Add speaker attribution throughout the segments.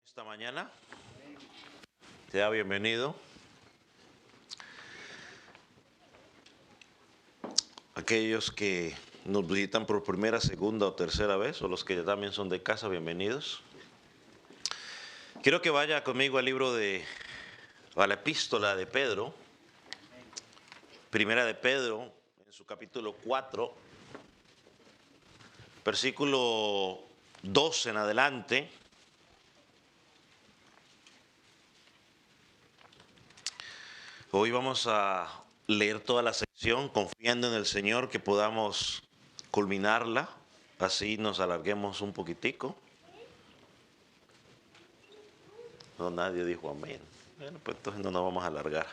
Speaker 1: Esta mañana, sea bienvenido. Aquellos que nos visitan por primera, segunda o tercera vez, o los que ya también son de casa, bienvenidos. Quiero que vaya conmigo al libro a la epístola de Pedro, primera de Pedro, en su capítulo 4, versículo 2 en adelante. Hoy vamos a leer toda la sección confiando en el Señor que podamos culminarla, así nos alarguemos un poquitico. No, nadie dijo amén. Bueno, pues entonces no nos vamos a alargar.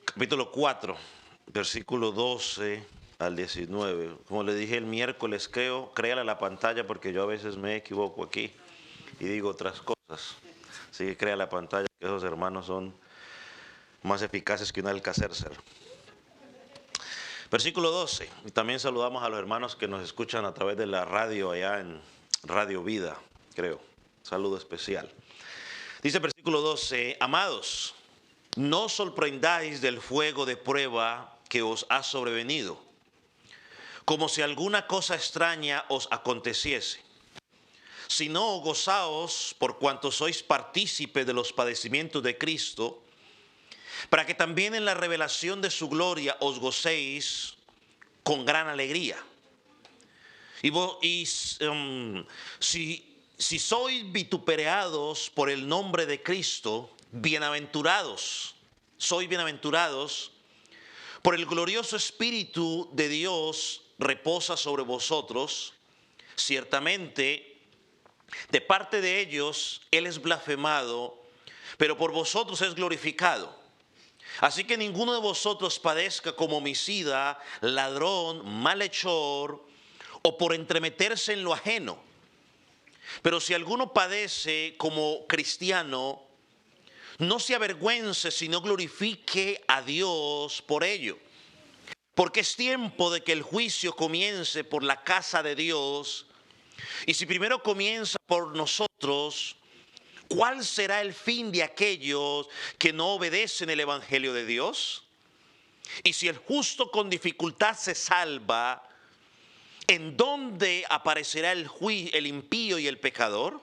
Speaker 1: Capítulo 4, versículo 12 al 19. Como le dije el miércoles, créale a la pantalla porque yo a veces me equivoco aquí y digo otras cosas. Así que crea la pantalla, que esos hermanos son más eficaces que un Alka-Seltzer. Versículo 12. Y también saludamos a los hermanos que nos escuchan a través de la radio allá en Radio Vida, creo. Saludo especial. Dice versículo 12, amados, no os sorprendáis del fuego de prueba que os ha sobrevenido, como si alguna cosa extraña os aconteciese. Sino gozaos por cuanto sois partícipes de los padecimientos de Cristo, para que también en la revelación de su gloria os gocéis con gran alegría. Si sois vituperados por el nombre de Cristo, sois bienaventurados, por el glorioso Espíritu de Dios reposa sobre vosotros. Ciertamente, de parte de ellos, Él es blasfemado, pero por vosotros es glorificado. Así que ninguno de vosotros padezca como homicida, ladrón, malhechor, o por entremeterse en lo ajeno. Pero si alguno padece como cristiano, no se avergüence, sino glorifique a Dios por ello. Porque es tiempo de que el juicio comience por la casa de Dios. Y si primero comienza por nosotros, ¿cuál será el fin de aquellos que no obedecen el evangelio de Dios? Y si el justo con dificultad se salva, ¿en dónde aparecerá el impío y el pecador?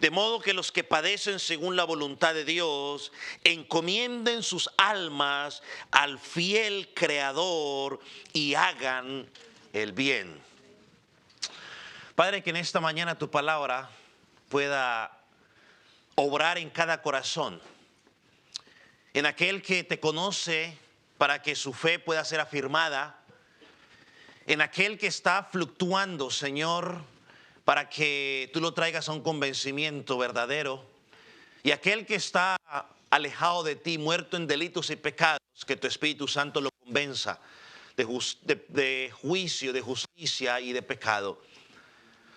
Speaker 1: De modo que los que padecen según la voluntad de Dios encomienden sus almas al fiel Creador y hagan el bien. Padre, que en esta mañana tu palabra pueda obrar en cada corazón, en aquel que te conoce para que su fe pueda ser afirmada, en aquel que está fluctuando, Señor, para que tú lo traigas a un convencimiento verdadero, y aquel que está alejado de ti, muerto en delitos y pecados, que tu Espíritu Santo lo convenza de juicio, de justicia y de pecado.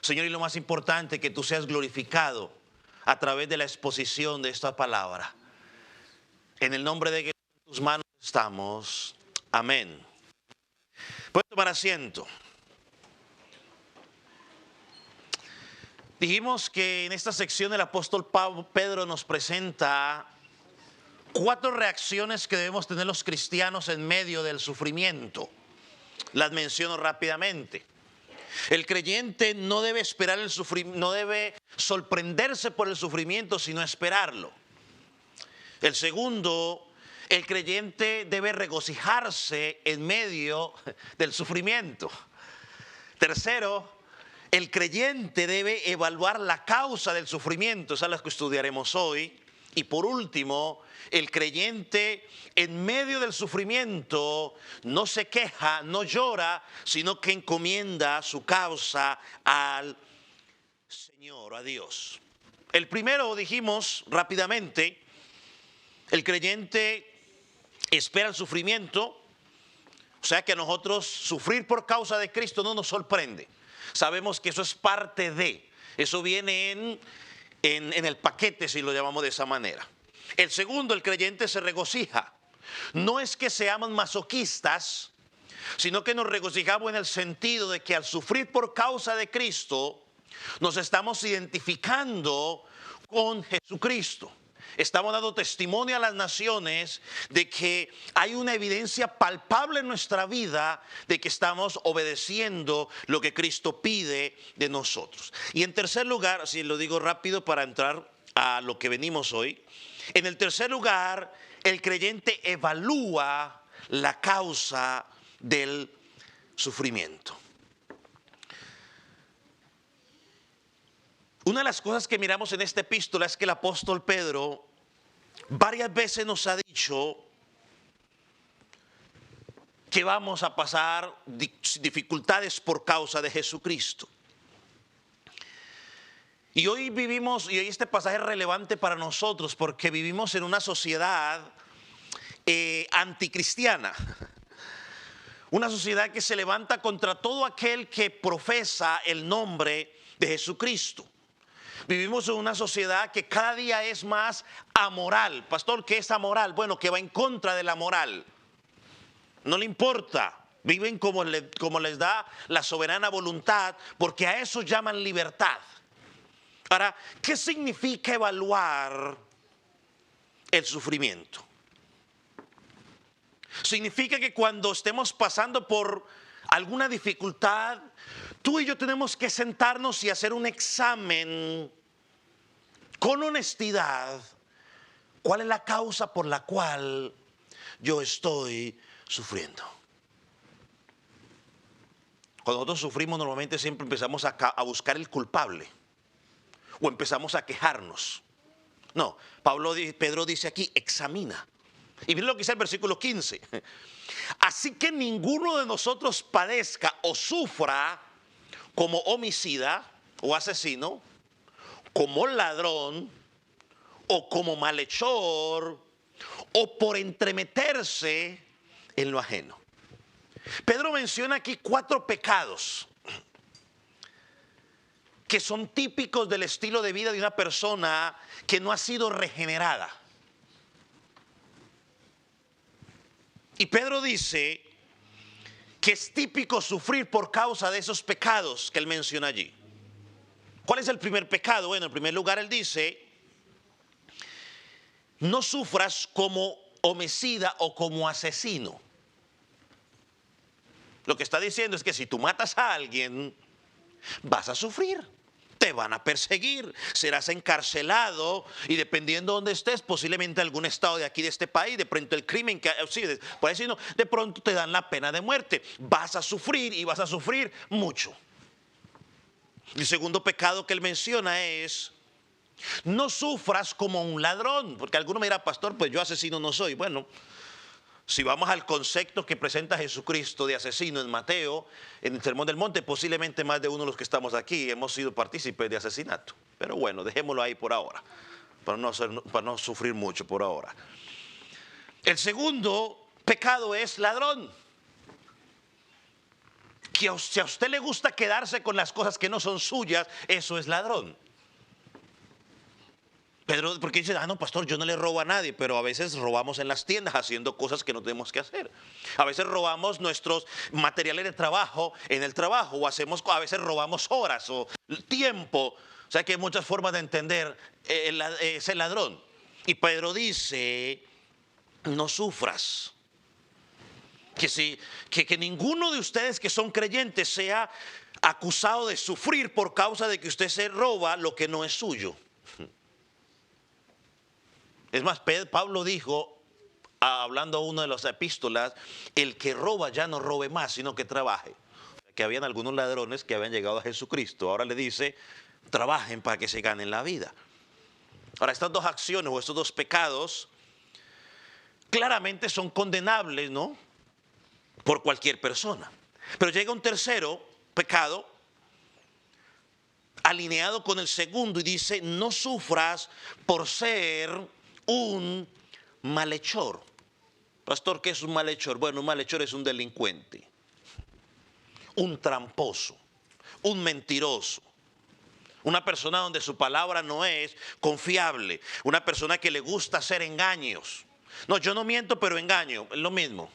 Speaker 1: Señor, y lo más importante, que tú seas glorificado a través de la exposición de esta palabra. En el nombre de Jesús, en tus manos estamos. Amén. Pueden tomar asiento. Dijimos que en esta sección el apóstol Pedro nos presenta 4 reacciones que debemos tener los cristianos en medio del sufrimiento. Las menciono rápidamente. El creyente no debe esperar el sufrimiento, no debe sorprenderse por el sufrimiento, sino esperarlo. El segundo, el creyente debe regocijarse en medio del sufrimiento. Tercero, el creyente debe evaluar la causa del sufrimiento, esa es la que estudiaremos hoy. Y por último, el creyente en medio del sufrimiento no se queja, no llora, sino que encomienda su causa al Señor, a Dios. El primero, dijimos rápidamente, el creyente espera el sufrimiento, o sea que a nosotros sufrir por causa de Cristo no nos sorprende. Sabemos que eso es parte de, eso viene en el paquete, si lo llamamos de esa manera. El segundo, el creyente se regocija. No es que seamos masoquistas, sino que nos regocijamos en el sentido de que al sufrir por causa de Cristo, Nos estamos identificando con Jesucristo. Estamos dando testimonio a las naciones de que hay una evidencia palpable en nuestra vida de que estamos obedeciendo lo que Cristo pide de nosotros. Y en tercer lugar, si lo digo rápido para entrar a lo que venimos hoy, en el tercer lugar, el creyente evalúa la causa del sufrimiento. Una de las cosas que miramos en esta epístola es que el apóstol Pedro varias veces nos ha dicho que vamos a pasar dificultades por causa de Jesucristo. Y hoy vivimos, y hoy este pasaje es relevante para nosotros porque vivimos en una sociedad anticristiana. Una sociedad que se levanta contra todo aquel que profesa el nombre de Jesucristo. Vivimos en una sociedad que cada día es más amoral. Pastor, ¿qué es amoral? Bueno, que va en contra de la moral. No le importa. Viven como les da la soberana voluntad, porque a eso llaman libertad. Ahora, ¿qué significa evaluar el sufrimiento? Significa que cuando estemos pasando por alguna dificultad, tú y yo tenemos que sentarnos y hacer un examen con honestidad. ¿Cuál es la causa por la cual yo estoy sufriendo? Cuando nosotros sufrimos, normalmente siempre empezamos a buscar el culpable o empezamos a quejarnos. No, Pedro dice aquí, examina. Y miren lo que dice el versículo 15. Así que ninguno de nosotros padezca o sufra como homicida o asesino, como ladrón o como malhechor o por entremeterse en lo ajeno. Pedro menciona aquí 4 pecados que son típicos del estilo de vida de una persona que no ha sido regenerada. Y Pedro dice que es típico sufrir por causa de esos pecados que él menciona allí. ¿Cuál es el primer pecado? Bueno, en primer lugar él dice, no sufras como homicida o como asesino. Lo que está diciendo es que si tú matas a alguien, vas a sufrir. Te van a perseguir, serás encarcelado y dependiendo de donde estés, posiblemente algún estado de aquí de este país, de pronto el crimen, de pronto te dan la pena de muerte. Vas a sufrir y vas a sufrir mucho. El segundo pecado que él menciona es, no sufras como un ladrón, porque alguno me dirá, pastor, pues yo asesino no soy. Bueno, si vamos al concepto que presenta Jesucristo de asesino en Mateo, en el Sermón del Monte, posiblemente más de uno de los que estamos aquí hemos sido partícipes de asesinato. Pero bueno, dejémoslo ahí por ahora, para no sufrir mucho por ahora. El segundo pecado es ladrón. Que si a usted le gusta quedarse con las cosas que no son suyas, eso es ladrón. Pedro, porque dice, no, pastor, yo no le robo a nadie, pero a veces robamos en las tiendas haciendo cosas que no tenemos que hacer. A veces robamos nuestros materiales de trabajo en el trabajo, o a veces robamos horas o tiempo. O sea que hay muchas formas de entender ese ladrón. Y Pedro dice, no sufras. Que ninguno de ustedes que son creyentes sea acusado de sufrir por causa de que usted se roba lo que no es suyo. Es más, Pablo dijo, hablando a una de las epístolas, el que roba ya no robe más, sino que trabaje. Que habían algunos ladrones que habían llegado a Jesucristo. Ahora le dice, trabajen para que se ganen la vida. Ahora, estas dos acciones o estos dos pecados claramente son condenables, ¿no? Por cualquier persona. Pero llega un tercero pecado alineado con el segundo y dice, no sufras por ser un malhechor. Pastor, ¿qué es un malhechor? Bueno, un malhechor es un delincuente, un tramposo, un mentiroso, una persona donde su palabra no es confiable, una persona que le gusta hacer engaños. No, yo no miento, pero engaño, es lo mismo.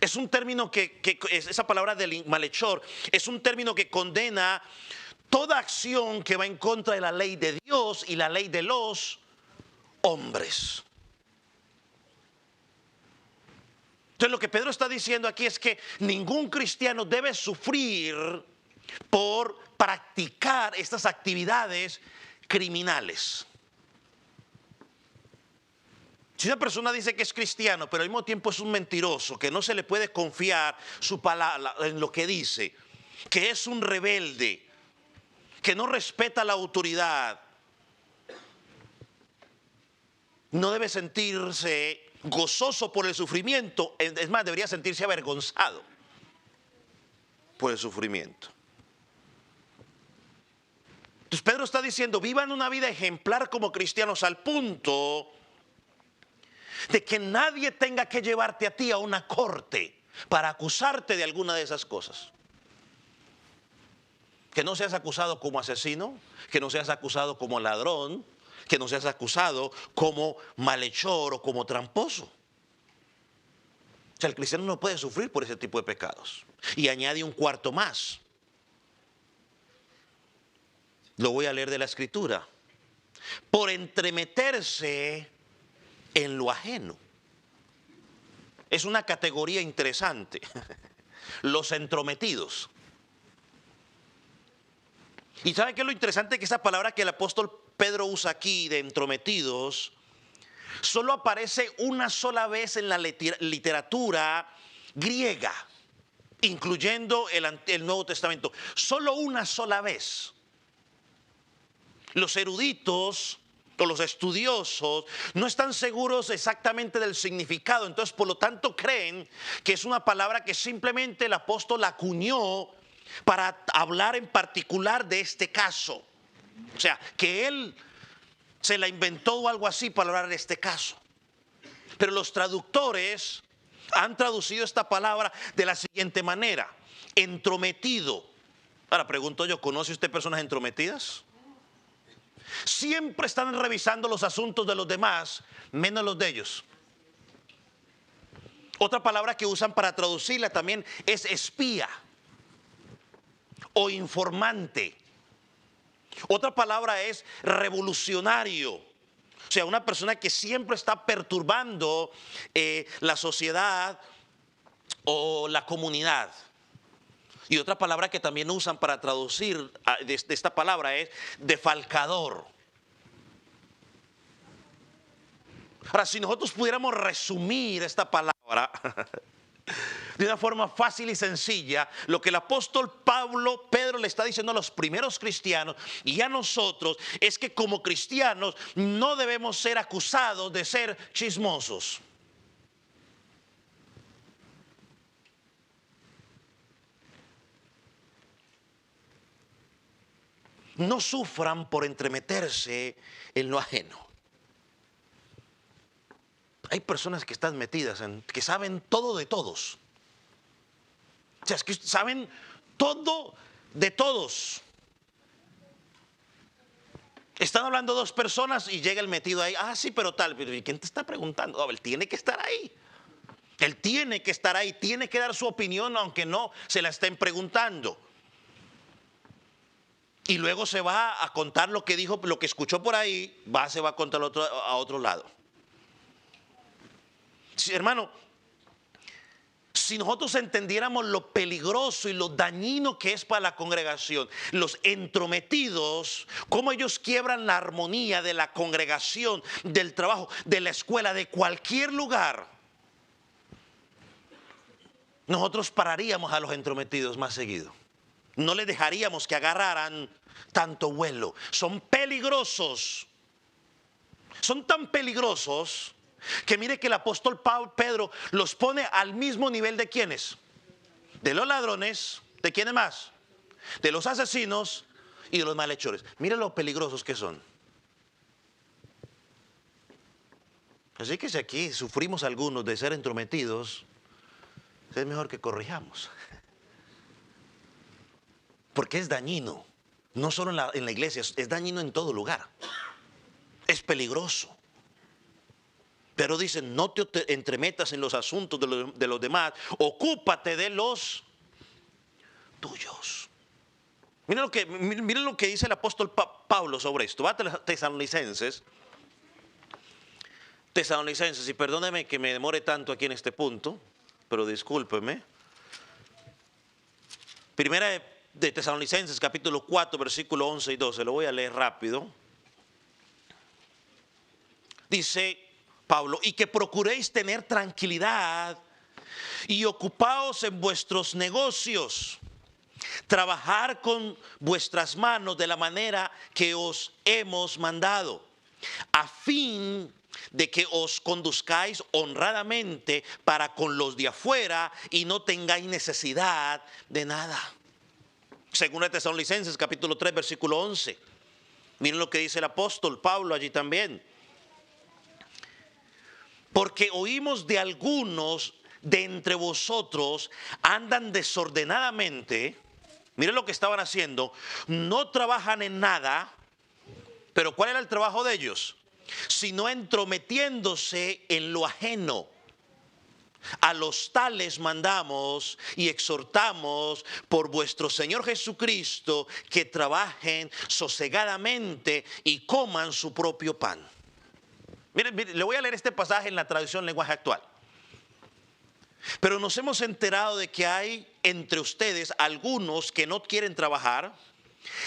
Speaker 1: Es un término esa palabra del malhechor, es un término que condena toda acción que va en contra de la ley de Dios y la ley de los hombres. Entonces lo que Pedro está diciendo aquí es que ningún cristiano debe sufrir por practicar estas actividades criminales. Si una persona dice que es cristiano, pero al mismo tiempo es un mentiroso, que no se le puede confiar su palabra en lo que dice, que es un rebelde, que no respeta la autoridad, no debe sentirse gozoso por el sufrimiento, es más, debería sentirse avergonzado por el sufrimiento. Entonces Pedro está diciendo, vivan una vida ejemplar como cristianos al punto de que nadie tenga que llevarte a ti a una corte para acusarte de alguna de esas cosas. Que no seas acusado como asesino, que no seas acusado como ladrón, que no seas acusado como malhechor o como tramposo. O sea, el cristiano no puede sufrir por ese tipo de pecados. Y añade un cuarto más. Lo voy a leer de la Escritura. Por entremeterse en lo ajeno. Es una categoría interesante. Los entrometidos. ¿Y sabe qué es lo interesante? Que esa palabra que el apóstol Pedro usa aquí de entrometidos solo aparece una sola vez en la literatura griega, incluyendo el Nuevo Testamento. Solo una sola vez. Los eruditos o los estudiosos no están seguros exactamente del significado, entonces por lo tanto creen que es una palabra que simplemente el apóstol acuñó para hablar en particular de este caso. O sea, que él se la inventó o algo así para hablar de este caso. Pero los traductores han traducido esta palabra de la siguiente manera: entrometido. Ahora pregunto yo, ¿conoce usted personas entrometidas? Siempre están revisando los asuntos de los demás, menos los de ellos. Otra palabra que usan para traducirla también es espía o informante. Otra palabra es revolucionario. O sea, una persona que siempre está perturbando la sociedad o la comunidad. Y otra palabra que también usan para traducir de esta palabra es defalcador. Ahora, si nosotros pudiéramos resumir esta palabra de una forma fácil y sencilla, lo que el apóstol Pedro le está diciendo a los primeros cristianos y a nosotros es que como cristianos no debemos ser acusados de ser chismosos. No sufran por entremeterse en lo ajeno. Hay personas que están metidas que saben todo de todos. O sea, es que saben todo de todos. Están hablando dos personas y llega el metido ahí. Ah, sí, pero tal. ¿Pero quién te está preguntando? Oh, él tiene que estar ahí. Él tiene que estar ahí. Tiene que dar su opinión aunque no se la estén preguntando. Y luego se va a contar lo que dijo, lo que escuchó por ahí, se va a contar a otro lado. Sí, hermano, si nosotros entendiéramos lo peligroso y lo dañino que es para la congregación, los entrometidos, cómo ellos quiebran la armonía de la congregación, del trabajo, de la escuela, de cualquier lugar, nosotros pararíamos a los entrometidos más seguido. No les dejaríamos que agarraran tanto vuelo. Son peligrosos. Son tan peligrosos que mire que el apóstol Pedro los pone al mismo nivel de ¿quiénes? De los ladrones, ¿de quiénes más? De los asesinos y de los malhechores. Mire lo peligrosos que son. Así que si aquí sufrimos algunos de ser entrometidos, es mejor que corrijamos. Porque es dañino, no solo en la iglesia, es dañino en todo lugar. Es peligroso. Pero dicen, no te entremetas en los asuntos de los demás, ocúpate de los tuyos. Miren lo que dice el apóstol Pablo sobre esto. Va a Tesalonicenses, y perdóneme que me demore tanto aquí en este punto, pero discúlpeme. Primera de Tesalonicenses, capítulo 4, versículo 11 y 12, lo voy a leer rápido. Dice Pablo, y que procuréis tener tranquilidad y ocupaos en vuestros negocios, trabajar con vuestras manos de la manera que os hemos mandado, a fin de que os conduzcáis honradamente para con los de afuera y no tengáis necesidad de nada. Según Tesalonicenses capítulo 3 versículo 11. Miren lo que dice el apóstol Pablo allí también. Porque oímos de algunos de entre vosotros andan desordenadamente. Miren lo que estaban haciendo. No trabajan en nada. Pero ¿cuál era el trabajo de ellos? Sino entrometiéndose en lo ajeno. A los tales mandamos y exhortamos por vuestro Señor Jesucristo que trabajen sosegadamente y coman su propio pan. Mire, le voy a leer este pasaje en la traducción lenguaje actual. Pero nos hemos enterado de que hay entre ustedes algunos que no quieren trabajar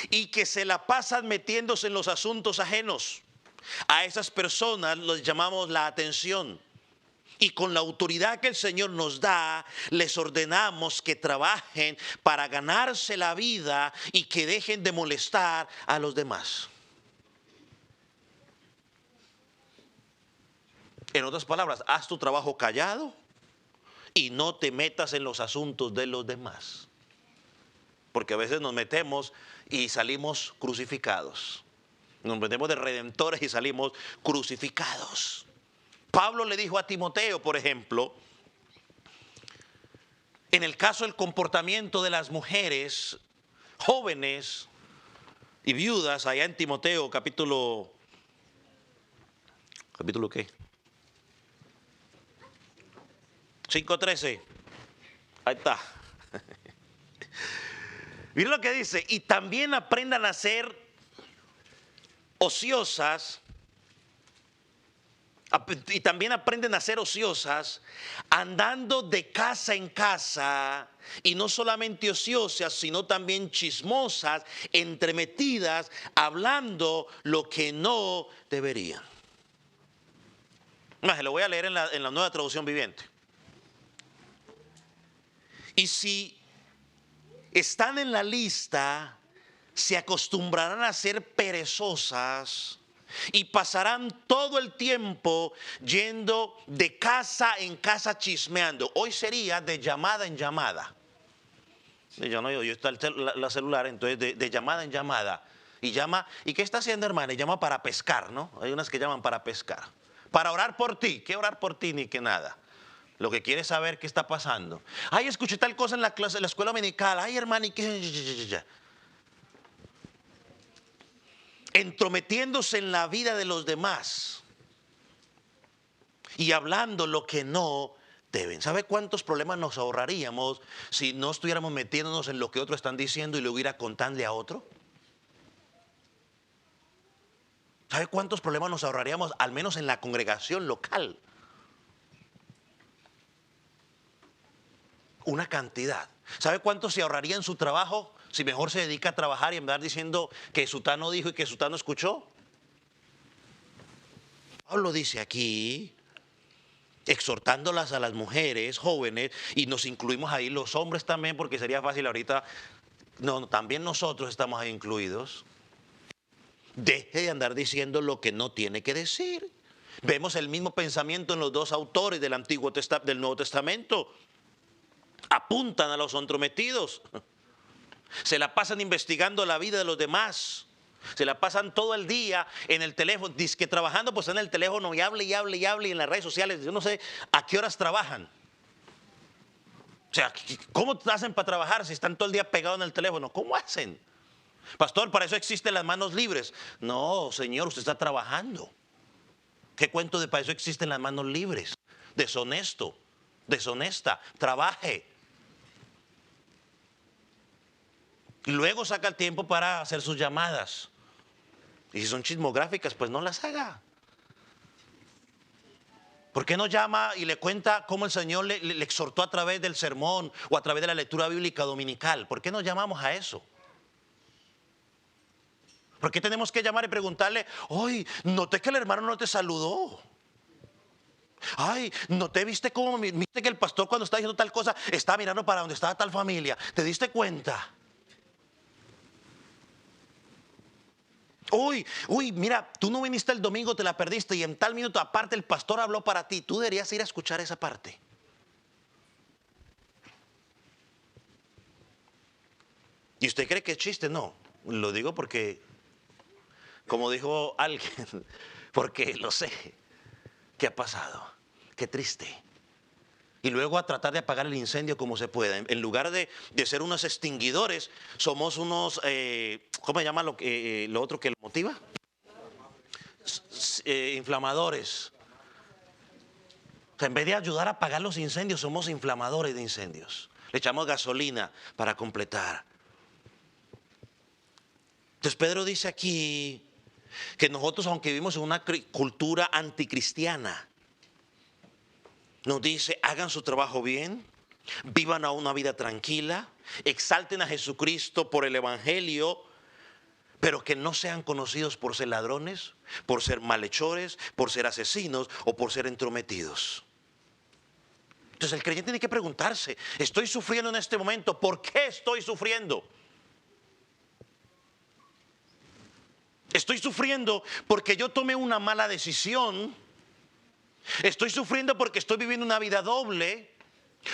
Speaker 1: y que se la pasan metiéndose en los asuntos ajenos. A esas personas les llamamos la atención. Y con la autoridad que el Señor nos da, les ordenamos que trabajen para ganarse la vida y que dejen de molestar a los demás. En otras palabras, haz tu trabajo callado y no te metas en los asuntos de los demás. Porque a veces nos metemos y salimos crucificados. Nos metemos de redentores y salimos crucificados. Pablo le dijo a Timoteo, por ejemplo, en el caso del comportamiento de las mujeres jóvenes y viudas, allá en Timoteo capítulo ¿qué? 5:13. Ahí está. Miren lo que dice, y también aprendan a ser ociosas. Y también aprenden a ser ociosas, andando de casa en casa, y no solamente ociosas, sino también chismosas, entremetidas, hablando lo que no deberían. Lo voy a leer en la Nueva Traducción Viviente. Y si están en la lista, se acostumbrarán a ser perezosas y pasarán todo el tiempo yendo de casa en casa chismeando. Hoy sería de llamada en llamada. Yo está la celular, entonces de llamada en llamada. Y llama, ¿y qué está haciendo, hermana? Y llama para pescar, ¿no? Hay unas que llaman para pescar. Para orar por ti. ¿Qué orar por ti ni que nada? Lo que quiere saber qué está pasando. Ay, escuché tal cosa en la clase, en la escuela dominical. Ay, hermana, ¿y qué? Entrometiéndose en la vida de los demás y hablando lo que no deben. ¿Sabe cuántos problemas nos ahorraríamos si no estuviéramos metiéndonos en lo que otros están diciendo y luego ir a contarle a otro? ¿Sabe cuántos problemas nos ahorraríamos al menos en la congregación local? Una cantidad. ¿Sabe cuánto se ahorraría en su trabajo si mejor se dedica a trabajar y andar diciendo que sutano dijo y que sutano escuchó? Pablo dice aquí, exhortándolas a las mujeres jóvenes, y nos incluimos ahí los hombres también, porque sería fácil ahorita. No, también nosotros estamos ahí incluidos. Deje de andar diciendo lo que no tiene que decir. Vemos el mismo pensamiento en los dos autores del Nuevo Testamento. Apuntan a los entrometidos. Se la pasan investigando la vida de los demás. Se la pasan todo el día en el teléfono, dizque trabajando, pues en el teléfono y hable y hable y hable, y en las redes sociales. Yo no sé a qué horas trabajan. O sea, ¿cómo hacen para trabajar si están todo el día pegados en el teléfono? ¿Cómo hacen? Pastor, para eso existen las manos libres. No, señor, usted está trabajando. ¿Qué cuento de para eso existen las manos libres? Deshonesto, deshonesta, trabaje. Y luego saca el tiempo para hacer sus llamadas. Y si son chismográficas, pues no las haga. ¿Por qué no llama y le cuenta cómo el Señor le exhortó a través del sermón o a través de la lectura bíblica dominical? ¿Por qué no llamamos a eso? ¿Por qué tenemos que llamar y preguntarle, hoy noté que el hermano no te saludó? Ay, noté, viste que el pastor cuando está diciendo tal cosa está mirando para donde estaba tal familia. ¿Te diste cuenta? Uy, mira, tú no viniste el domingo, te la perdiste y en tal minuto aparte el pastor habló para ti. Tú deberías ir a escuchar esa parte. ¿Y usted cree que es chiste? No, lo digo porque, como dijo alguien, porque lo sé. ¿Qué ha pasado? Qué triste. Y luego a tratar de apagar el incendio como se pueda. En lugar de ser unos extinguidores, somos unos, ¿cómo se llama lo otro que lo motiva? Inflamadores. O sea, en vez de ayudar a apagar los incendios, somos inflamadores de incendios. Le echamos gasolina para completar. Entonces Pedro dice aquí que nosotros, aunque vivimos en una cultura anticristiana, nos dice, hagan su trabajo bien, vivan a una vida tranquila, exalten a Jesucristo por el Evangelio, pero que no sean conocidos por ser ladrones, por ser malhechores, por ser asesinos o por ser entrometidos. Entonces el creyente tiene que preguntarse, ¿estoy sufriendo en este momento? ¿Por qué estoy sufriendo? Estoy sufriendo porque yo tomé una mala decisión. Estoy sufriendo porque estoy viviendo una vida doble.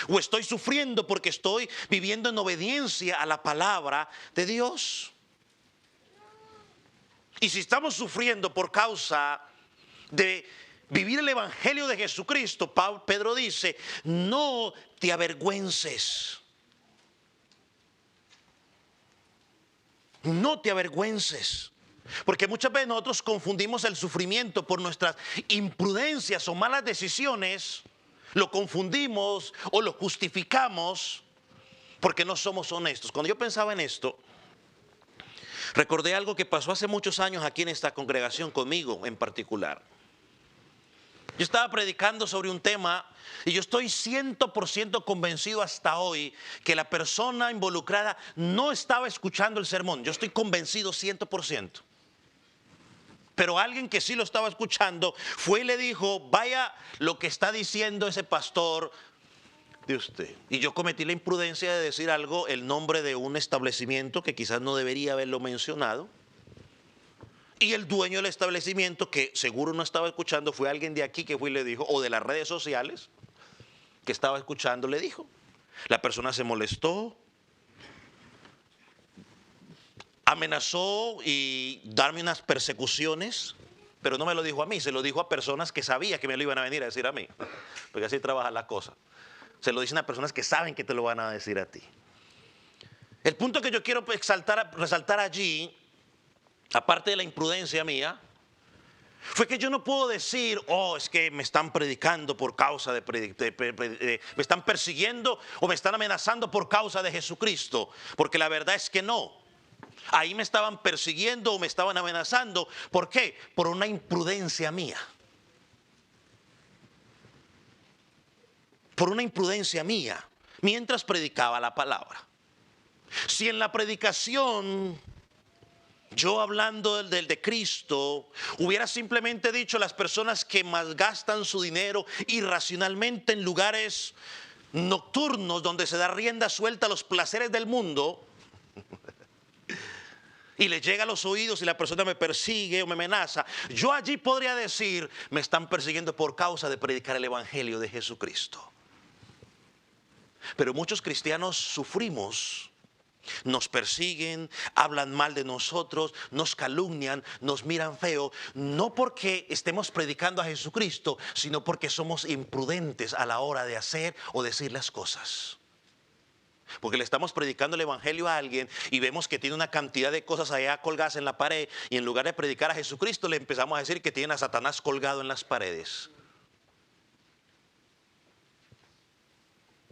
Speaker 1: O estoy sufriendo porque estoy viviendo en obediencia a la palabra de Dios. Y si estamos sufriendo por causa de vivir el Evangelio de Jesucristo, Pedro dice, no te avergüences. No te avergüences. Porque muchas veces nosotros confundimos el sufrimiento por nuestras imprudencias o malas decisiones. Lo confundimos o lo justificamos porque no somos honestos. Cuando yo pensaba en esto, recordé algo que pasó hace muchos años aquí en esta congregación conmigo en particular. Yo estaba predicando sobre un tema y yo estoy 100% convencido hasta hoy que la persona involucrada no estaba escuchando el sermón. Yo estoy convencido 100%. Pero alguien que sí lo estaba escuchando fue y le dijo, vaya lo que está diciendo ese pastor de usted. Y yo cometí la imprudencia de decir algo, el nombre de un establecimiento que quizás no debería haberlo mencionado. Y el dueño del establecimiento, que seguro no estaba escuchando, fue alguien de aquí que fue y le dijo, o de las redes sociales, que estaba escuchando, le dijo. La persona se molestó, amenazó y darme unas persecuciones, pero no me lo dijo a mí, se lo dijo a personas que sabía que me lo iban a venir a decir a mí, porque así trabaja la cosa. Se lo dicen a personas que saben que te lo van a decir a ti. El punto que yo quiero resaltar allí, aparte de la imprudencia mía, fue que yo no puedo decir, oh, es que me están predicando por causa me están persiguiendo o me están amenazando por causa de Jesucristo, porque la verdad es que no. Ahí me estaban persiguiendo o me estaban amenazando. ¿Por qué? Por una imprudencia mía. Por una imprudencia mía, mientras predicaba la palabra. Si en la predicación, yo hablando del de Cristo, hubiera simplemente dicho a las personas que malgastan su dinero irracionalmente en lugares nocturnos donde se da rienda suelta a los placeres del mundo, y le llega a los oídos y la persona me persigue o me amenaza, yo allí podría decir, me están persiguiendo por causa de predicar el Evangelio de Jesucristo. Pero muchos cristianos sufrimos, nos persiguen, hablan mal de nosotros, nos calumnian, nos miran feo, no porque estemos predicando a Jesucristo, sino porque somos imprudentes a la hora de hacer o decir las cosas. Porque le estamos predicando el evangelio a alguien y vemos que tiene una cantidad de cosas allá colgadas en la pared, y en lugar de predicar a Jesucristo le empezamos a decir que tiene a Satanás colgado en las paredes.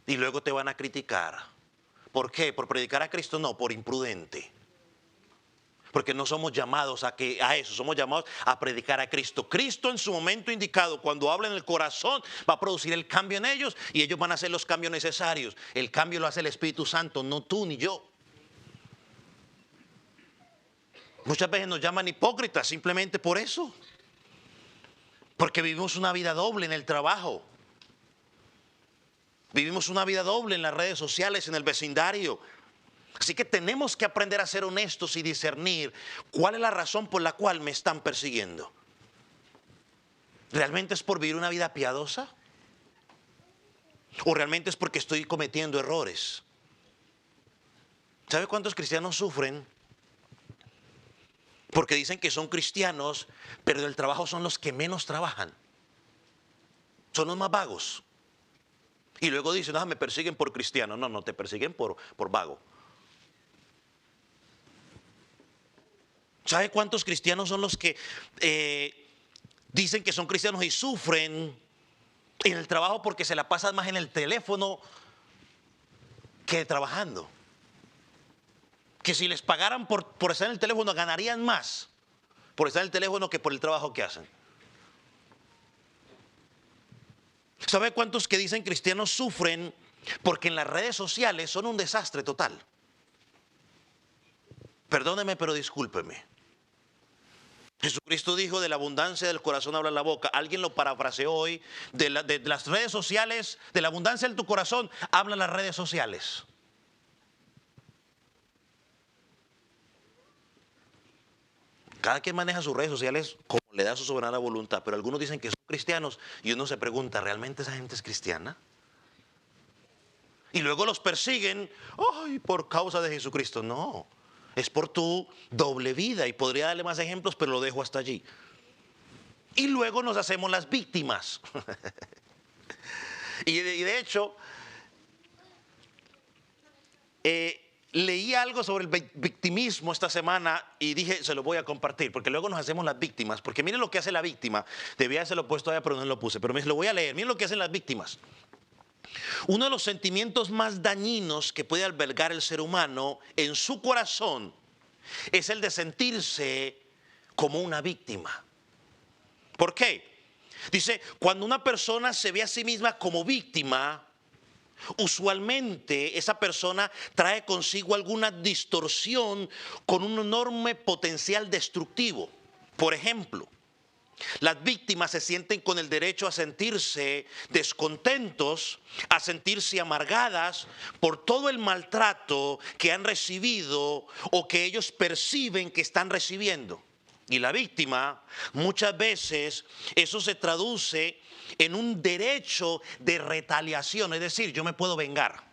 Speaker 1: Y luego te van a criticar. ¿Por qué? ¿Por predicar a Cristo? No, por imprudente. Porque no somos llamados a eso, somos llamados a predicar a Cristo. Cristo en su momento indicado, cuando habla en el corazón, va a producir el cambio en ellos y ellos van a hacer los cambios necesarios. El cambio lo hace el Espíritu Santo, no tú ni yo. Muchas veces nos llaman hipócritas simplemente por eso. Porque vivimos una vida doble en el trabajo. Vivimos una vida doble en las redes sociales, en el vecindario. Así que tenemos que aprender a ser honestos y discernir cuál es la razón por la cual me están persiguiendo. ¿Realmente es por vivir una vida piadosa? ¿O realmente es porque estoy cometiendo errores? ¿Sabe cuántos cristianos sufren? Porque dicen que son cristianos, pero del trabajo son los que menos trabajan. Son los más vagos. Y luego dicen, me persiguen por cristiano. No, te persiguen por vago. ¿Sabe cuántos cristianos son los que dicen que son cristianos y sufren en el trabajo porque se la pasan más en el teléfono que trabajando? Que si les pagaran por estar en el teléfono ganarían más por estar en el teléfono que por el trabajo que hacen. ¿Sabe cuántos que dicen cristianos sufren porque en las redes sociales son un desastre total? Perdóneme, pero discúlpeme. Jesucristo dijo, de la abundancia del corazón habla la boca. Alguien lo parafraseó hoy, de las redes sociales, de la abundancia de tu corazón hablan las redes sociales. Cada quien maneja sus redes sociales como le da su soberana voluntad, pero algunos dicen que son cristianos y uno se pregunta, ¿realmente esa gente es cristiana? Y luego los persiguen, por causa de Jesucristo. No, es por tu doble vida, y podría darle más ejemplos, pero lo dejo hasta allí. Y luego nos hacemos las víctimas. y de hecho, leí algo sobre el victimismo esta semana y dije, se lo voy a compartir, porque luego nos hacemos las víctimas. Porque miren lo que hace la víctima. Debía haberlo puesto allá, pero no lo puse. Pero lo voy a leer. Miren lo que hacen las víctimas. Uno de los sentimientos más dañinos que puede albergar el ser humano en su corazón es el de sentirse como una víctima. ¿Por qué? Dice, cuando una persona se ve a sí misma como víctima, usualmente esa persona trae consigo alguna distorsión con un enorme potencial destructivo. Por ejemplo, las víctimas se sienten con el derecho a sentirse descontentos, a sentirse amargadas por todo el maltrato que han recibido o que ellos perciben que están recibiendo. Y la víctima, muchas veces, eso se traduce en un derecho de retaliación, es decir, yo me puedo vengar.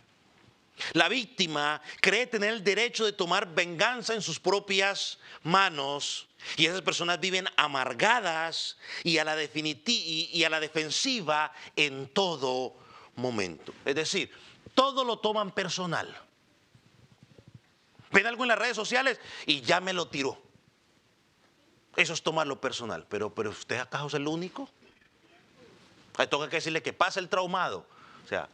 Speaker 1: La víctima cree tener el derecho de tomar venganza en sus propias manos, y esas personas viven amargadas y a la defensiva en todo momento. Es decir, todo lo toman personal. Ven algo en las redes sociales y ya me lo tiró. Eso es tomarlo personal. Pero ¿usted acaso es el único? Ahí toca que decirle que pasa el traumado. O sea,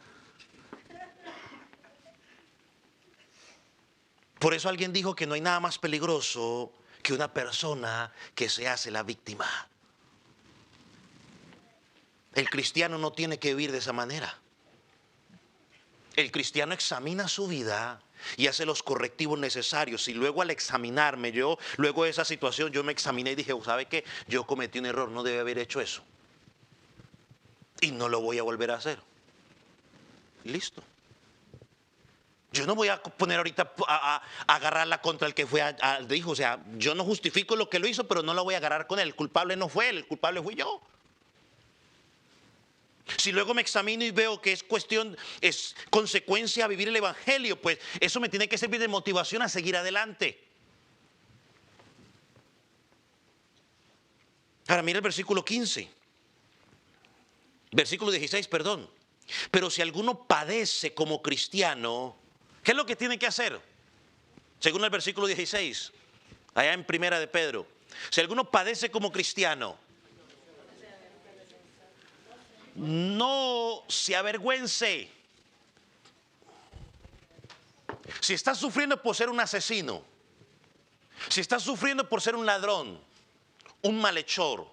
Speaker 1: por eso alguien dijo que no hay nada más peligroso que una persona que se hace la víctima. El cristiano no tiene que vivir de esa manera. El cristiano examina su vida y hace los correctivos necesarios. Y luego al examinarme, luego de esa situación, yo me examiné y dije, ¿sabe qué? Yo cometí un error, no debe haber hecho eso. Y no lo voy a volver a hacer. Listo. Yo no voy a poner ahorita a agarrarla contra el que fue dijo. O sea, yo no justifico lo que lo hizo, pero no la voy a agarrar con él. El culpable no fue él, el culpable fui yo. Si luego me examino y veo que es consecuencia a vivir el evangelio, pues eso me tiene que servir de motivación a seguir adelante. Ahora mira el versículo 15. Versículo 16, perdón. Pero si alguno padece como cristiano, ¿Qué es lo que tiene que hacer? Según el versículo 16, allá en Primera de Pedro. Si alguno padece como cristiano, no se avergüence. Si estás sufriendo por ser un asesino, si estás sufriendo por ser un ladrón, un malhechor,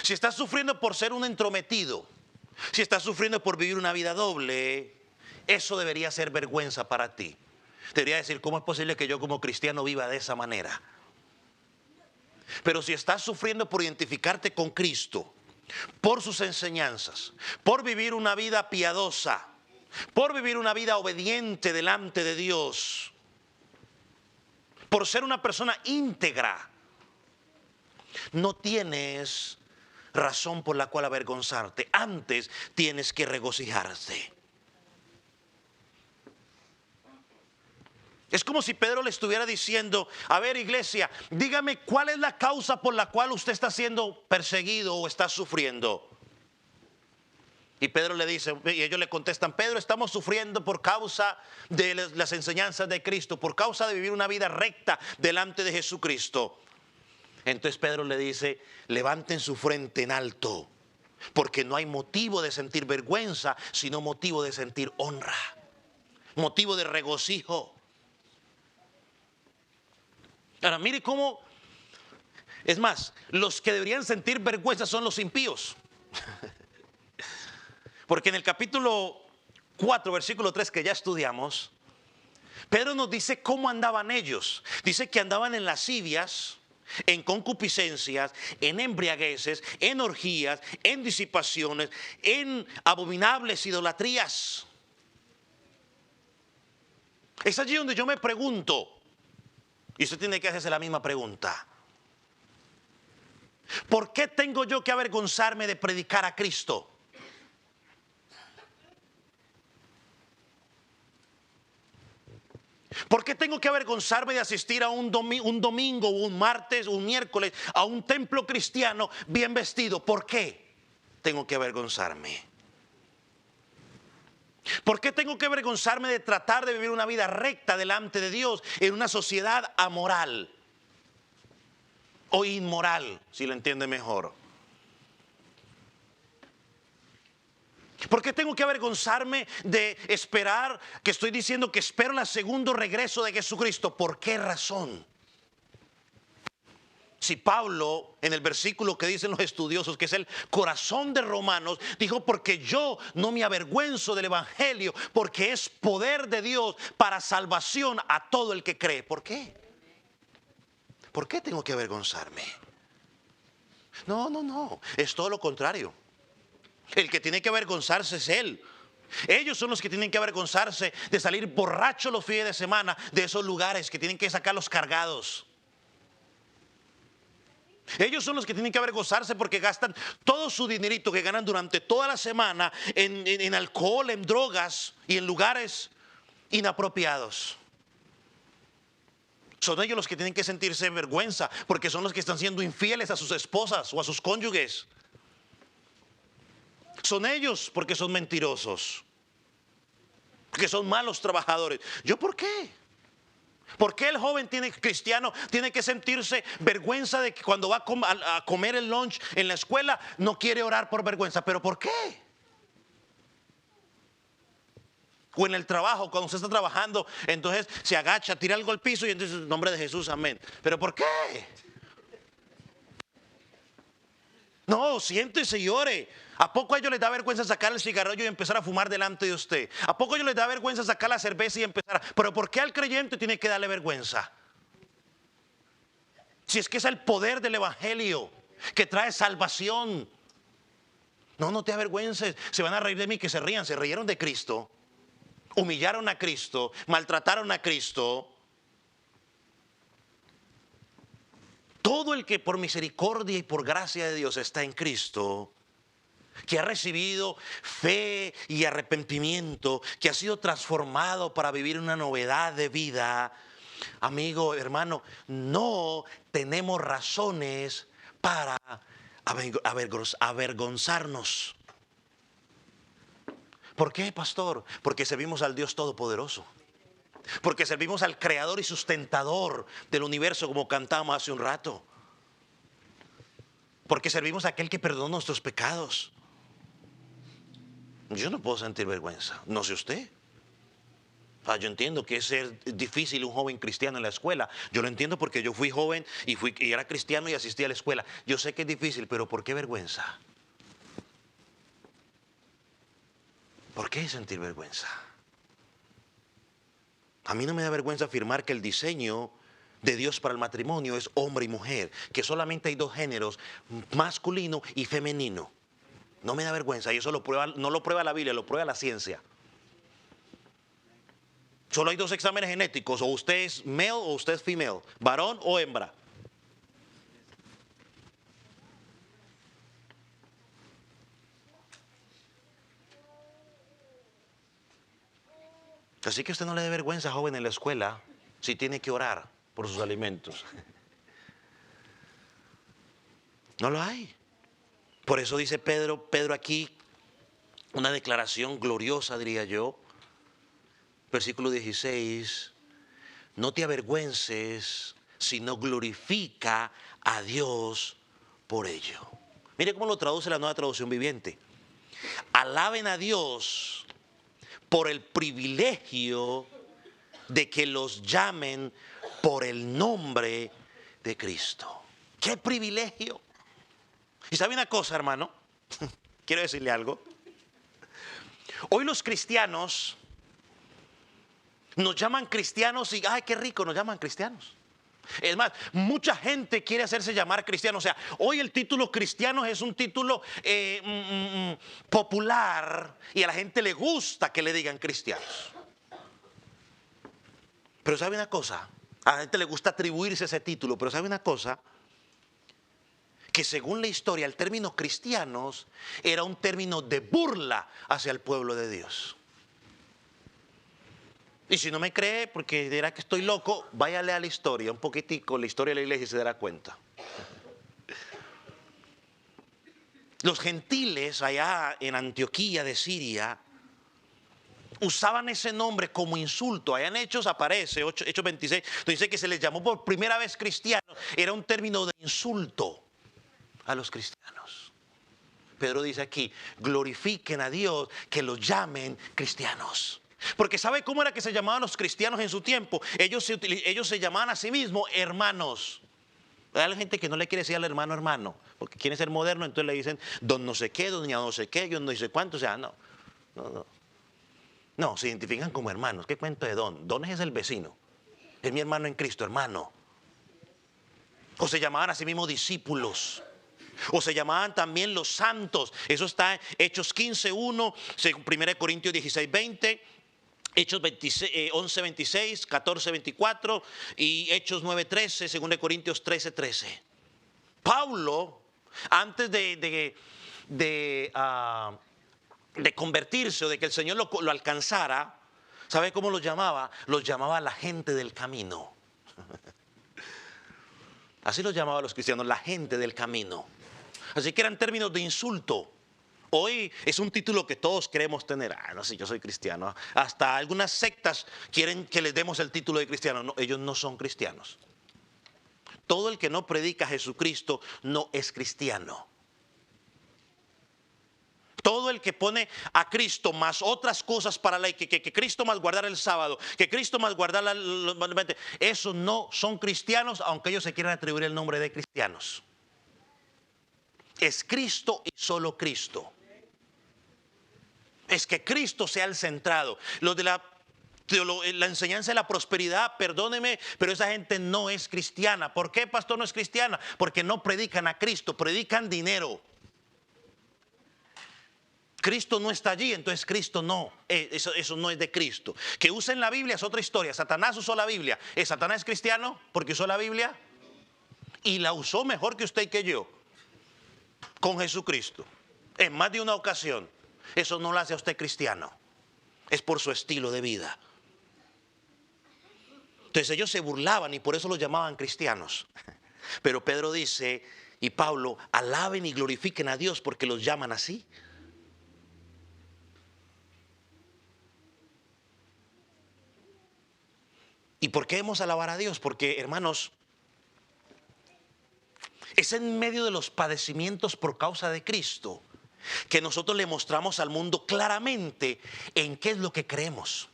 Speaker 1: si estás sufriendo por ser un entrometido, si estás sufriendo por vivir una vida doble, eso debería ser vergüenza para ti. Debería decir, ¿cómo es posible que yo como cristiano viva de esa manera? Pero si estás sufriendo por identificarte con Cristo, por sus enseñanzas, por vivir una vida piadosa, por vivir una vida obediente delante de Dios, por ser una persona íntegra, no tienes razón por la cual avergonzarte. Antes tienes que regocijarte. Es como si Pedro le estuviera diciendo, a ver, iglesia, dígame cuál es la causa por la cual usted está siendo perseguido o está sufriendo. Y Pedro le dice, y ellos le contestan, Pedro, estamos sufriendo por causa de las enseñanzas de Cristo, por causa de vivir una vida recta delante de Jesucristo. Entonces Pedro le dice, levanten su frente en alto, porque no hay motivo de sentir vergüenza, sino motivo de sentir honra, motivo de regocijo. Ahora, mire cómo, es más, los que deberían sentir vergüenza son los impíos. Porque en el capítulo 4, versículo 3 que ya estudiamos, Pedro nos dice cómo andaban ellos. Dice que andaban en lascivias, en concupiscencias, en embriagueces, en orgías, en disipaciones, en abominables idolatrías. Es allí donde yo me pregunto, y usted tiene que hacerse la misma pregunta: ¿por qué tengo yo que avergonzarme de predicar a Cristo? ¿Por qué tengo que avergonzarme de asistir a un domingo, un martes, un miércoles a un templo cristiano bien vestido? ¿Por qué tengo que avergonzarme? ¿Por qué tengo que avergonzarme de tratar de vivir una vida recta delante de Dios en una sociedad amoral o inmoral, si lo entiende mejor? ¿Por qué tengo que avergonzarme de esperar, que estoy diciendo que espero el segundo regreso de Jesucristo? ¿Por qué razón? Si Pablo, en el versículo que dicen los estudiosos, que es el corazón de Romanos, dijo, porque yo no me avergüenzo del evangelio, porque es poder de Dios para salvación a todo el que cree. ¿Por qué? ¿Por qué tengo que avergonzarme? No, es todo lo contrario. El que tiene que avergonzarse es él. Ellos son los que tienen que avergonzarse de salir borrachos los fines de semana de esos lugares que tienen que sacar los cargados. Ellos son los que tienen que avergonzarse porque gastan todo su dinerito que ganan durante toda la semana en alcohol, en drogas y en lugares inapropiados. Son ellos los que tienen que sentirse vergüenza porque son los que están siendo infieles a sus esposas o a sus cónyuges. Son ellos porque son mentirosos, porque son malos trabajadores. ¿Yo por qué? ¿Por qué el joven cristiano tiene que sentirse vergüenza de que cuando va a comer el lunch en la escuela no quiere orar por vergüenza? ¿Pero por qué? O en el trabajo, cuando usted está trabajando, entonces se agacha, tira algo al piso y entonces en nombre de Jesús, amén. ¿Pero por qué? No, siéntese y ore. ¿A poco a ellos les da vergüenza sacar el cigarrillo y empezar a fumar delante de usted? ¿A poco a ellos les da vergüenza sacar la cerveza y empezar Pero ¿por qué al creyente tiene que darle vergüenza? Si es que es el poder del evangelio que trae salvación. No te avergüences. Se van a reír de mí, que se rían. Se rieron de Cristo. Humillaron a Cristo. Maltrataron a Cristo. Todo el que por misericordia y por gracia de Dios está en Cristo, que ha recibido fe y arrepentimiento, que ha sido transformado para vivir una novedad de vida, amigo, hermano, no tenemos razones para avergonzarnos. ¿Por qué, pastor? Porque servimos al Dios Todopoderoso. Porque servimos al creador y sustentador del universo, como cantamos hace un rato. Porque servimos a aquel que perdona nuestros pecados. Yo no puedo sentir vergüenza, no sé usted. Yo entiendo que es ser difícil un joven cristiano en la escuela. Yo lo entiendo porque yo fui joven y era cristiano y asistí a la escuela. Yo sé que es difícil, pero ¿por qué vergüenza? ¿Por qué sentir vergüenza? A mí no me da vergüenza afirmar que el diseño de Dios para el matrimonio es hombre y mujer, que solamente hay dos géneros, masculino y femenino. No me da vergüenza, y eso no lo prueba la Biblia, lo prueba la ciencia. Solo hay dos exámenes genéticos, o usted es male o usted es female, varón o hembra. Así que usted no le dé vergüenza, joven, en la escuela, si tiene que orar por sus alimentos. No lo hay. Por eso dice Pedro aquí, una declaración gloriosa, diría yo. Versículo 16, no te avergüences, sino glorifica a Dios por ello. Mire cómo lo traduce la Nueva Traducción Viviente. Alaben a Dios por el privilegio de que los llamen por el nombre de Cristo. ¡Qué privilegio! Y sabe una cosa, hermano, quiero decirle algo. Hoy los cristianos nos llaman cristianos y ¡ay, qué rico! Nos llaman cristianos. Es más, mucha gente quiere hacerse llamar cristiano. O sea, hoy el título cristiano es un título popular y a la gente le gusta que le digan cristianos. Pero ¿sabe una cosa? A la gente le gusta atribuirse ese título, pero ¿sabe una cosa? Que según la historia el término cristianos era un término de burla hacia el pueblo de Dios. Y si no me cree, porque dirá que estoy loco, váyale a la historia, un poquitico, la historia de la iglesia, y se dará cuenta. Los gentiles allá en Antioquía de Siria usaban ese nombre como insulto. Allá en Hechos aparece, Hechos 26, dice que se les llamó por primera vez cristianos. Era un término de insulto a los cristianos. Pedro dice aquí, glorifiquen a Dios, que los llamen cristianos. Porque ¿sabe cómo era que se llamaban los cristianos en su tiempo? Ellos se llamaban a sí mismos hermanos. Hay gente que no le quiere decir al hermano hermano, porque quiere ser moderno, entonces le dicen don no sé qué, doña no sé qué, yo no sé cuánto, o sea, no. No, se identifican como hermanos. ¿Qué cuento de don? Don es el vecino, es mi hermano en Cristo, hermano. O se llamaban a sí mismos discípulos. O se llamaban también los santos. Eso está en Hechos 15:1, 1 Corintios 16:20. Hechos 11:26, 14:24 y Hechos 9:13, 2 Corintios 13:13. Pablo, antes de convertirse o de que el Señor lo alcanzara, ¿sabe cómo los llamaba? Los llamaba la gente del camino. Así los llamaba a los cristianos, la gente del camino. Así que eran términos de insulto. Hoy es un título que todos queremos tener. No sé, yo soy cristiano. Hasta algunas sectas quieren que les demos el título de cristiano. No, ellos no son cristianos. Todo el que no predica a Jesucristo no es cristiano. Todo el que pone a Cristo más otras cosas para la ley, que Cristo más guardar el sábado, que Cristo más guardar esos no son cristianos, aunque ellos se quieran atribuir el nombre de cristianos. Es Cristo y solo Cristo. Es que Cristo sea el centrado. Los de la enseñanza de la prosperidad, perdóneme, pero esa gente no es cristiana. ¿Por qué, pastor, no es cristiana? Porque no predican a Cristo, predican dinero. Cristo no está allí, entonces Cristo no, eso no es de Cristo. Que usen la Biblia es otra historia. Satanás usó la Biblia. ¿Satanás es cristiano porque usó la Biblia? Y la usó mejor que usted y que yo, con Jesucristo, en más de una ocasión. Eso no lo hace a usted cristiano. Es por su estilo de vida. Entonces ellos se burlaban y por eso los llamaban cristianos. Pero Pedro dice, y Pablo, alaben y glorifiquen a Dios porque los llaman así. ¿Y por qué debemos alabar a Dios? Porque, hermanos, es en medio de los padecimientos por causa de Cristo que nosotros le mostramos al mundo claramente en qué es lo que creemos.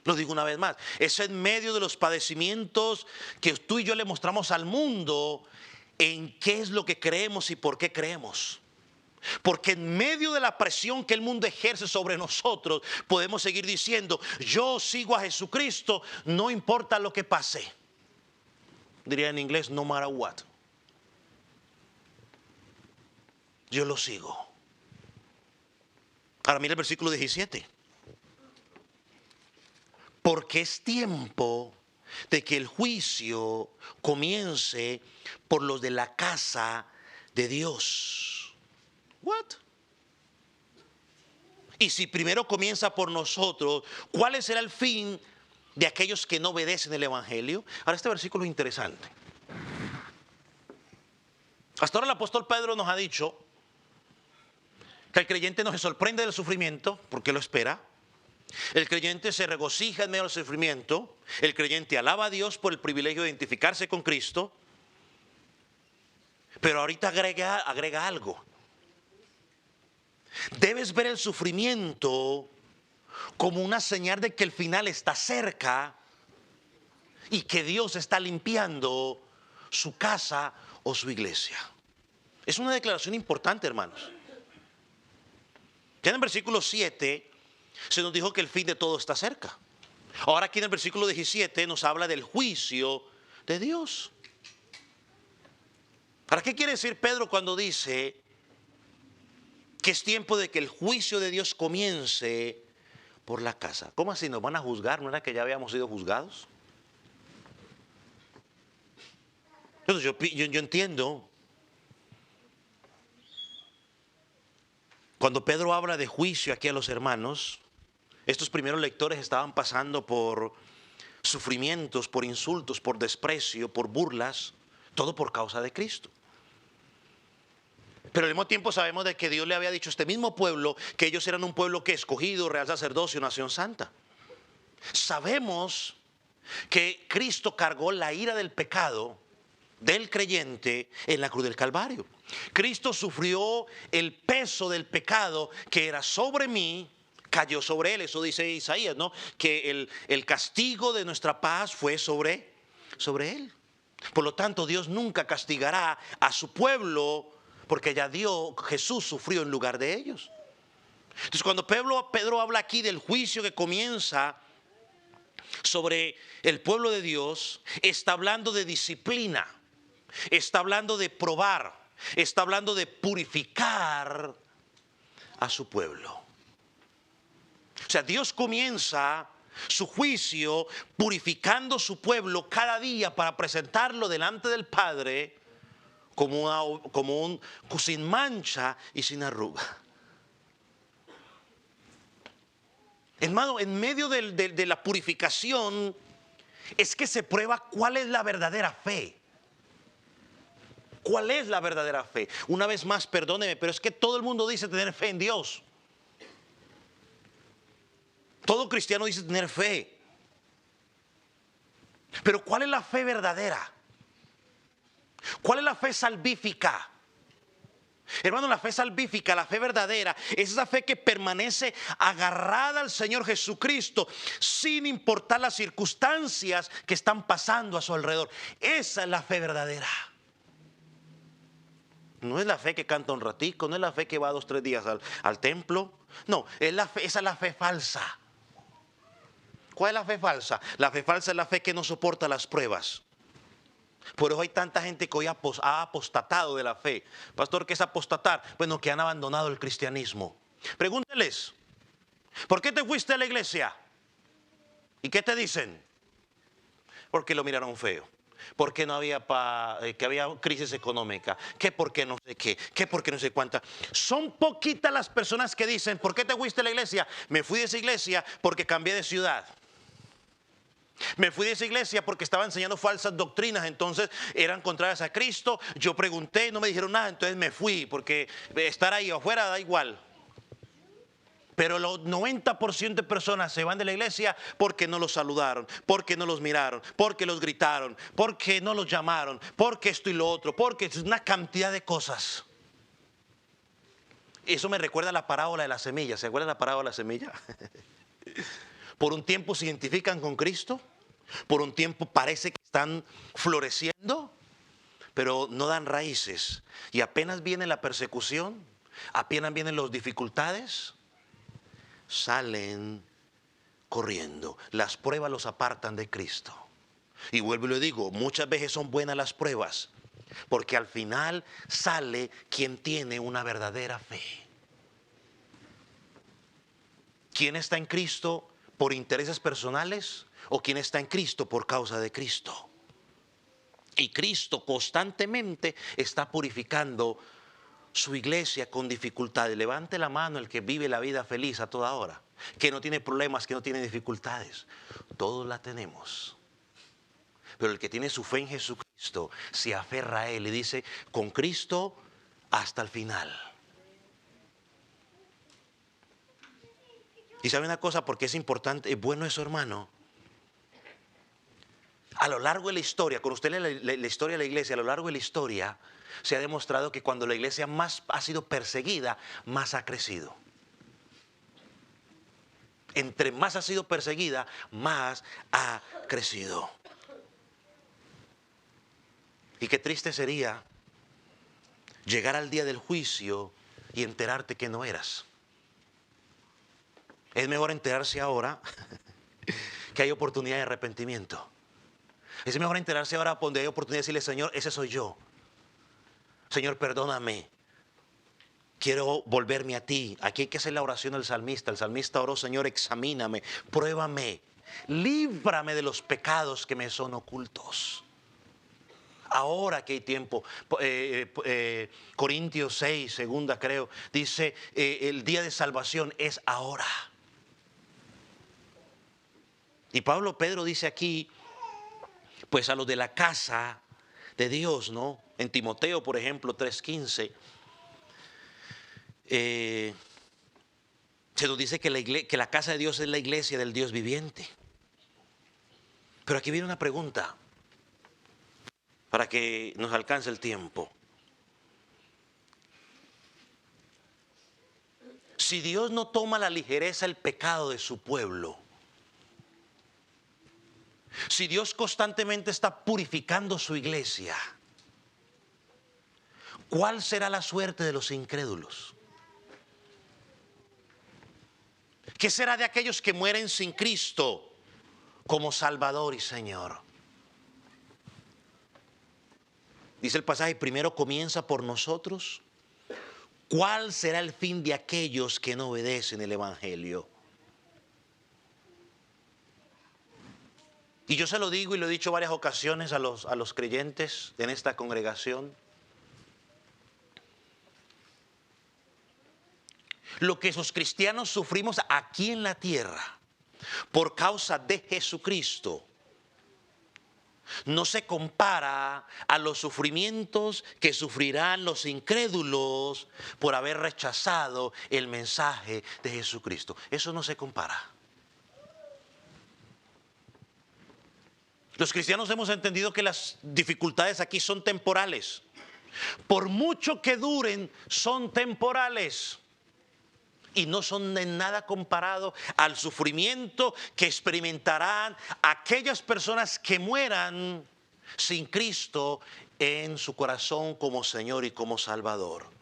Speaker 1: Lo digo una vez más, es en medio de los padecimientos que tú y yo le mostramos al mundo en qué es lo que creemos y por qué creemos. Porque en medio de la presión que el mundo ejerce sobre nosotros, podemos seguir diciendo, yo sigo a Jesucristo, no importa lo que pase. Diría en inglés, no matter what. Yo lo sigo. Ahora mira el versículo 17. Porque es tiempo de que el juicio comience por los de la casa de Dios. What? Y si primero comienza por nosotros, ¿cuál será el fin de aquellos que no obedecen el evangelio? Ahora este versículo es interesante. Hasta ahora el apóstol Pedro nos ha dicho que el creyente no se sorprende del sufrimiento porque lo espera. El creyente se regocija en medio del sufrimiento. El creyente alaba a Dios por el privilegio de identificarse con Cristo. Pero ahorita agrega algo. Debes ver el sufrimiento como una señal de que el final está cerca y que Dios está limpiando su casa o su iglesia. Es una declaración importante, hermanos. Ya en el versículo 7 se nos dijo que el fin de todo está cerca. Ahora aquí en el versículo 17 nos habla del juicio de Dios. ¿Para qué quiere decir Pedro cuando dice que es tiempo de que el juicio de Dios comience por la casa? ¿Cómo así nos van a juzgar? ¿No era que ya habíamos sido juzgados? Entonces yo entiendo. Cuando Pedro habla de juicio aquí a los hermanos, estos primeros lectores estaban pasando por sufrimientos, por insultos, por desprecio, por burlas, todo por causa de Cristo. Pero al mismo tiempo sabemos de que Dios le había dicho a este mismo pueblo que ellos eran un pueblo que escogido, real sacerdocio, nación santa. Sabemos que Cristo cargó la ira del pecado del creyente en la cruz del Calvario. Cristo sufrió el peso del pecado que era sobre mí, cayó sobre él. Eso dice Isaías, ¿no? Que el castigo de nuestra paz fue sobre él. Por lo tanto, Dios nunca castigará a su pueblo porque ya Jesús sufrió en lugar de ellos. Entonces cuando Pedro habla aquí del juicio que comienza sobre el pueblo de Dios, está hablando de disciplina, está hablando de probar, está hablando de purificar a su pueblo. O sea, Dios comienza su juicio purificando su pueblo cada día para presentarlo delante del Padre como sin mancha y sin arruga. Hermano, en medio de la purificación es que se prueba cuál es la verdadera fe. ¿Cuál es la verdadera fe? Una vez más, perdóneme, pero es que todo el mundo dice tener fe en Dios. Todo cristiano dice tener fe. Pero ¿cuál es la fe verdadera? ¿Cuál es la fe salvífica? Hermano, la fe salvífica, la fe verdadera, es esa fe que permanece agarrada al Señor Jesucristo sin importar las circunstancias que están pasando a su alrededor. Esa es la fe verdadera. No es la fe que canta un ratico, no es la fe que va 2 o 3 días al templo. No, esa es la fe falsa. ¿Cuál es la fe falsa? La fe falsa es la fe que no soporta las pruebas. Por eso hay tanta gente que hoy ha apostatado de la fe. Pastor, ¿qué es apostatar? Bueno, que han abandonado el cristianismo. Pregúnteles, ¿por qué te fuiste a la iglesia? ¿Y qué te dicen? Porque lo miraron feo. Porque no había que había crisis económica, que porque no sé qué, que porque no sé cuánta. Son poquitas las personas que dicen, ¿por qué te fuiste a la iglesia? Me fui de esa iglesia porque cambié de ciudad. Me fui de esa iglesia porque estaba enseñando falsas doctrinas, entonces eran contrarias a Cristo. Yo pregunté, no me dijeron nada, entonces me fui, porque estar ahí afuera da igual. Pero el 90% de personas se van de la iglesia porque no los saludaron, porque no los miraron, porque los gritaron, porque no los llamaron, porque esto y lo otro, porque es una cantidad de cosas. Eso me recuerda a la parábola de la semilla. ¿Se acuerdan de la parábola de la semilla? Por un tiempo se identifican con Cristo, por un tiempo parece que están floreciendo, pero no dan raíces. Y apenas viene la persecución, apenas vienen las dificultades, salen corriendo. Las pruebas los apartan de Cristo. Y vuelvo y le digo, muchas veces son buenas las pruebas, porque al final sale quien tiene una verdadera fe. ¿Quién está en Cristo por intereses personales o quién está en Cristo por causa de Cristo? Y Cristo constantemente está purificando su iglesia con dificultades. Levante la mano el que vive la vida feliz a toda hora, que no tiene problemas, que no tiene dificultades. Todos la tenemos. Pero el que tiene su fe en Jesucristo se aferra a Él y dice, con Cristo hasta el final. Y sabe una cosa, porque es importante, es bueno eso, hermano. A lo largo de la historia, cuando usted lee la historia de la iglesia, a lo largo de la historia, se ha demostrado que cuando la iglesia más ha sido perseguida, más ha crecido. Entre más ha sido perseguida, más ha crecido. Y qué triste sería llegar al día del juicio y enterarte que no eras. Es mejor enterarse ahora que hay oportunidad de arrepentimiento. Es mejor enterarse ahora donde hay oportunidad de decirle, Señor, ese soy yo. Señor, perdóname. Quiero volverme a ti. Aquí hay que hacer la oración del salmista. El salmista oró, Señor, examíname, pruébame, líbrame de los pecados que me son ocultos. Ahora que hay tiempo, Corintios 6, segunda creo, dice, el día de salvación es ahora. Y Pedro dice aquí, pues a los de la casa de Dios, ¿no? En Timoteo, por ejemplo, 3:15, se nos dice que la casa de Dios es la iglesia del Dios viviente. Pero aquí viene una pregunta, para que nos alcance el tiempo. Si Dios no toma a la ligereza el pecado de su pueblo, si Dios constantemente está purificando su iglesia, ¿cuál será la suerte de los incrédulos? ¿Qué será de aquellos que mueren sin Cristo como Salvador y Señor? Dice el pasaje, primero comienza por nosotros. ¿Cuál será el fin de aquellos que no obedecen el Evangelio? Y yo se lo digo y lo he dicho varias ocasiones a los creyentes en esta congregación. Lo que esos cristianos sufrimos aquí en la tierra por causa de Jesucristo no se compara a los sufrimientos que sufrirán los incrédulos por haber rechazado el mensaje de Jesucristo. Eso no se compara. Los cristianos hemos entendido que las dificultades aquí son temporales. Por mucho que duren, son temporales. Y no son de nada comparado al sufrimiento que experimentarán aquellas personas que mueran sin Cristo en su corazón como Señor y como Salvador.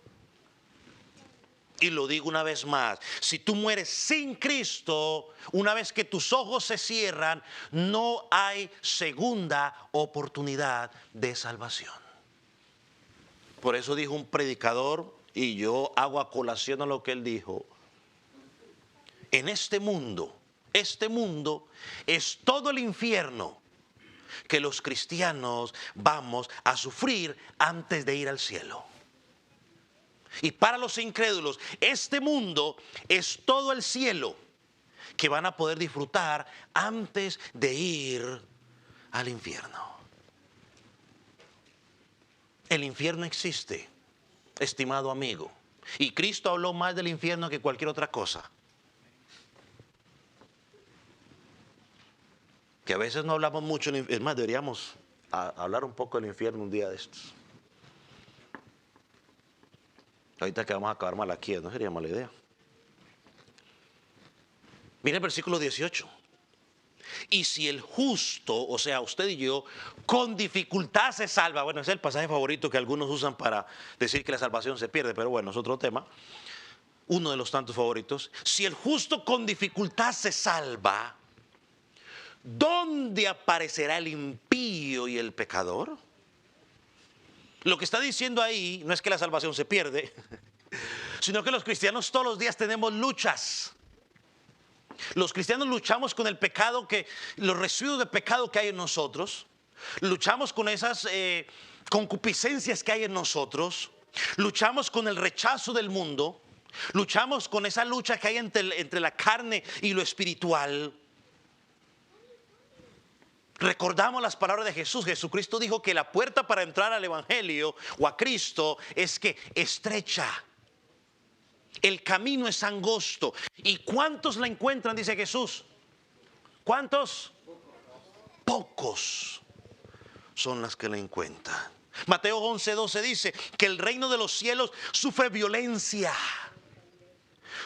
Speaker 1: Y lo digo una vez más, si tú mueres sin Cristo, una vez que tus ojos se cierran, no hay segunda oportunidad de salvación. Por eso dijo un predicador, y yo hago a colación a lo que él dijo, en este mundo es todo el infierno que los cristianos vamos a sufrir antes de ir al cielo. Y para los incrédulos, este mundo es todo el cielo que van a poder disfrutar antes de ir al infierno. El infierno existe, estimado amigo. Y Cristo habló más del infierno que cualquier otra cosa. Que a veces no hablamos mucho, es más, deberíamos hablar un poco del infierno un día de estos. Ahorita que vamos a acabar Malaquías, no sería mala idea. Mira el versículo 18. Y si el justo, o sea, usted y yo, con dificultad se salva. Bueno, ese es el pasaje favorito que algunos usan para decir que la salvación se pierde, pero bueno, es otro tema. Uno de los tantos favoritos. Si el justo con dificultad se salva, ¿dónde aparecerá el impío y el pecador? Lo que está diciendo ahí no es que la salvación se pierde, sino que los cristianos todos los días tenemos luchas. Los cristianos luchamos con el pecado, los residuos de pecado que hay en nosotros. Luchamos con esas concupiscencias que hay en nosotros. Luchamos con el rechazo del mundo. Luchamos con esa lucha que hay entre la carne y lo espiritual. Recordamos las palabras de Jesús. Jesucristo dijo que la puerta para entrar al Evangelio o a Cristo es que estrecha. El camino es angosto. ¿Y cuántos la encuentran? Dice Jesús. ¿Cuántos? Pocos son las que la encuentran. Mateo 11:12 dice que el reino de los cielos sufre violencia.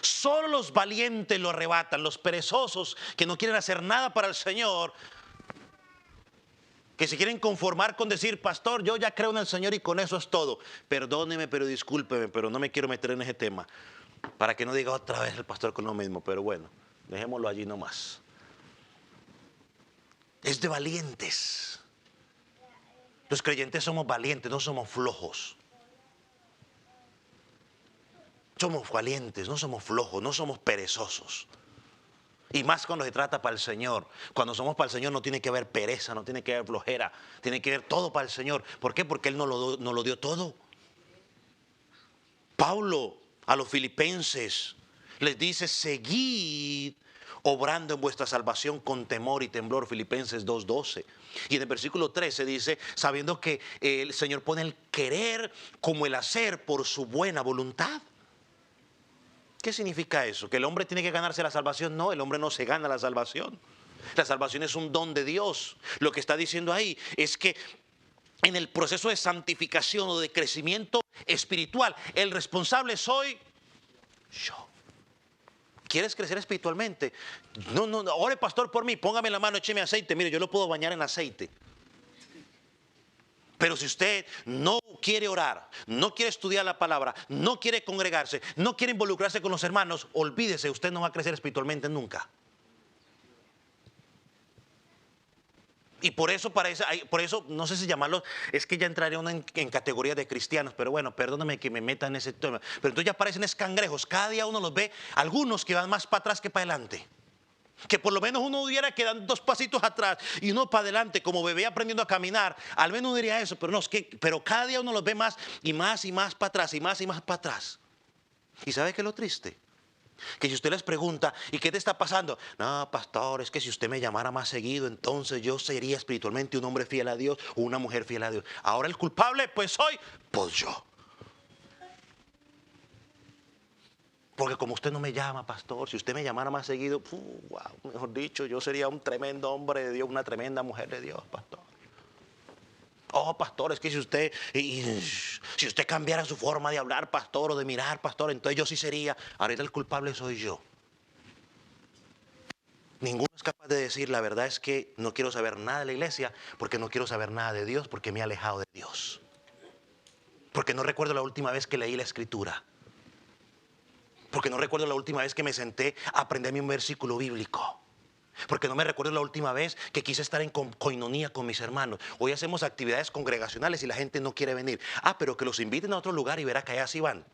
Speaker 1: Solo los valientes lo arrebatan. Los perezosos que no quieren hacer nada para el Señor, que se quieren conformar con decir, pastor, yo ya creo en el Señor y con eso es todo. Perdóneme, pero discúlpeme, pero no me quiero meter en ese tema. Para que no diga otra vez el pastor con lo mismo, pero bueno, dejémoslo allí nomás. Es de valientes. Los creyentes somos valientes, no somos flojos. Somos valientes, no somos flojos, no somos perezosos. Y más cuando se trata para el Señor. Cuando somos para el Señor no tiene que haber pereza, no tiene que haber flojera. Tiene que haber todo para el Señor. ¿Por qué? Porque Él nos lo dio todo. Pablo a los filipenses les dice, seguid obrando en vuestra salvación con temor y temblor. Filipenses 2:12. Y en el versículo 13 dice, sabiendo que el Señor pone el querer como el hacer por su buena voluntad. ¿Qué significa eso? ¿Que el hombre tiene que ganarse la salvación? No, el hombre no se gana la salvación. La salvación es un don de Dios. Lo que está diciendo ahí es que en el proceso de santificación o de crecimiento espiritual, el responsable soy yo. ¿Quieres crecer espiritualmente? No, ore pastor por mí, póngame la mano, écheme aceite. Mire, yo lo puedo bañar en aceite. Pero si usted no quiere orar, no quiere estudiar la palabra, no quiere congregarse, no quiere involucrarse con los hermanos, olvídese, usted no va a crecer espiritualmente nunca. Y por eso, no sé si llamarlo, es que ya entraría uno en categoría de cristianos, pero bueno, perdóname que me meta en ese tema. Pero entonces ya parecen cangrejos, cada día uno los ve, algunos que van más para atrás que para adelante. Que por lo menos uno hubiera quedado 2 pasitos atrás y uno para adelante, como bebé aprendiendo a caminar. Al menos uno diría eso, pero no, pero cada día uno los ve más y más y más para atrás y más para atrás. ¿Y sabe qué es lo triste? Que si usted les pregunta, ¿y qué te está pasando? No, pastor, es que si usted me llamara más seguido, entonces yo sería espiritualmente un hombre fiel a Dios o una mujer fiel a Dios. Ahora el culpable, pues soy, pues yo. Porque como usted no me llama, pastor, si usted me llamara más seguido, wow, mejor dicho, yo sería un tremendo hombre de Dios, una tremenda mujer de Dios, pastor. Oh, pastor, es que si usted cambiara su forma de hablar, pastor, o de mirar, pastor, entonces yo sí sería. Ahorita el culpable soy yo. Ninguno es capaz de decir, la verdad es que no quiero saber nada de la iglesia, porque no quiero saber nada de Dios, porque me he alejado de Dios. Porque no recuerdo la última vez que leí la escritura. Porque no recuerdo la última vez que me senté a aprenderme un versículo bíblico. Porque no me recuerdo la última vez que quise estar en coinonía con mis hermanos. Hoy hacemos actividades congregacionales y la gente no quiere venir. Pero que los inviten a otro lugar y verá que allá sí van.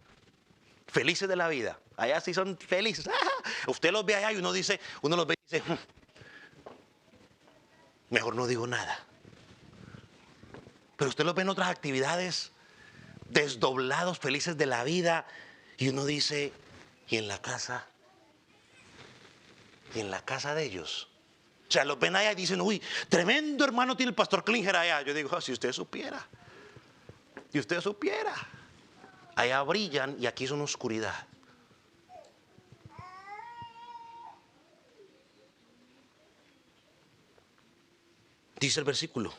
Speaker 1: Felices de la vida. Allá sí son felices. Usted los ve allá y uno los ve y dice, mejor no digo nada. Pero usted los ve en otras actividades desdoblados, felices de la vida. Y uno dice, ¿y en la casa? ¿Y en la casa de ellos? O sea, los ven allá y dicen, uy, tremendo hermano tiene el pastor Klinger allá. Yo digo, si usted supiera. Si usted supiera. Allá brillan y aquí son oscuridad. Dice el versículo: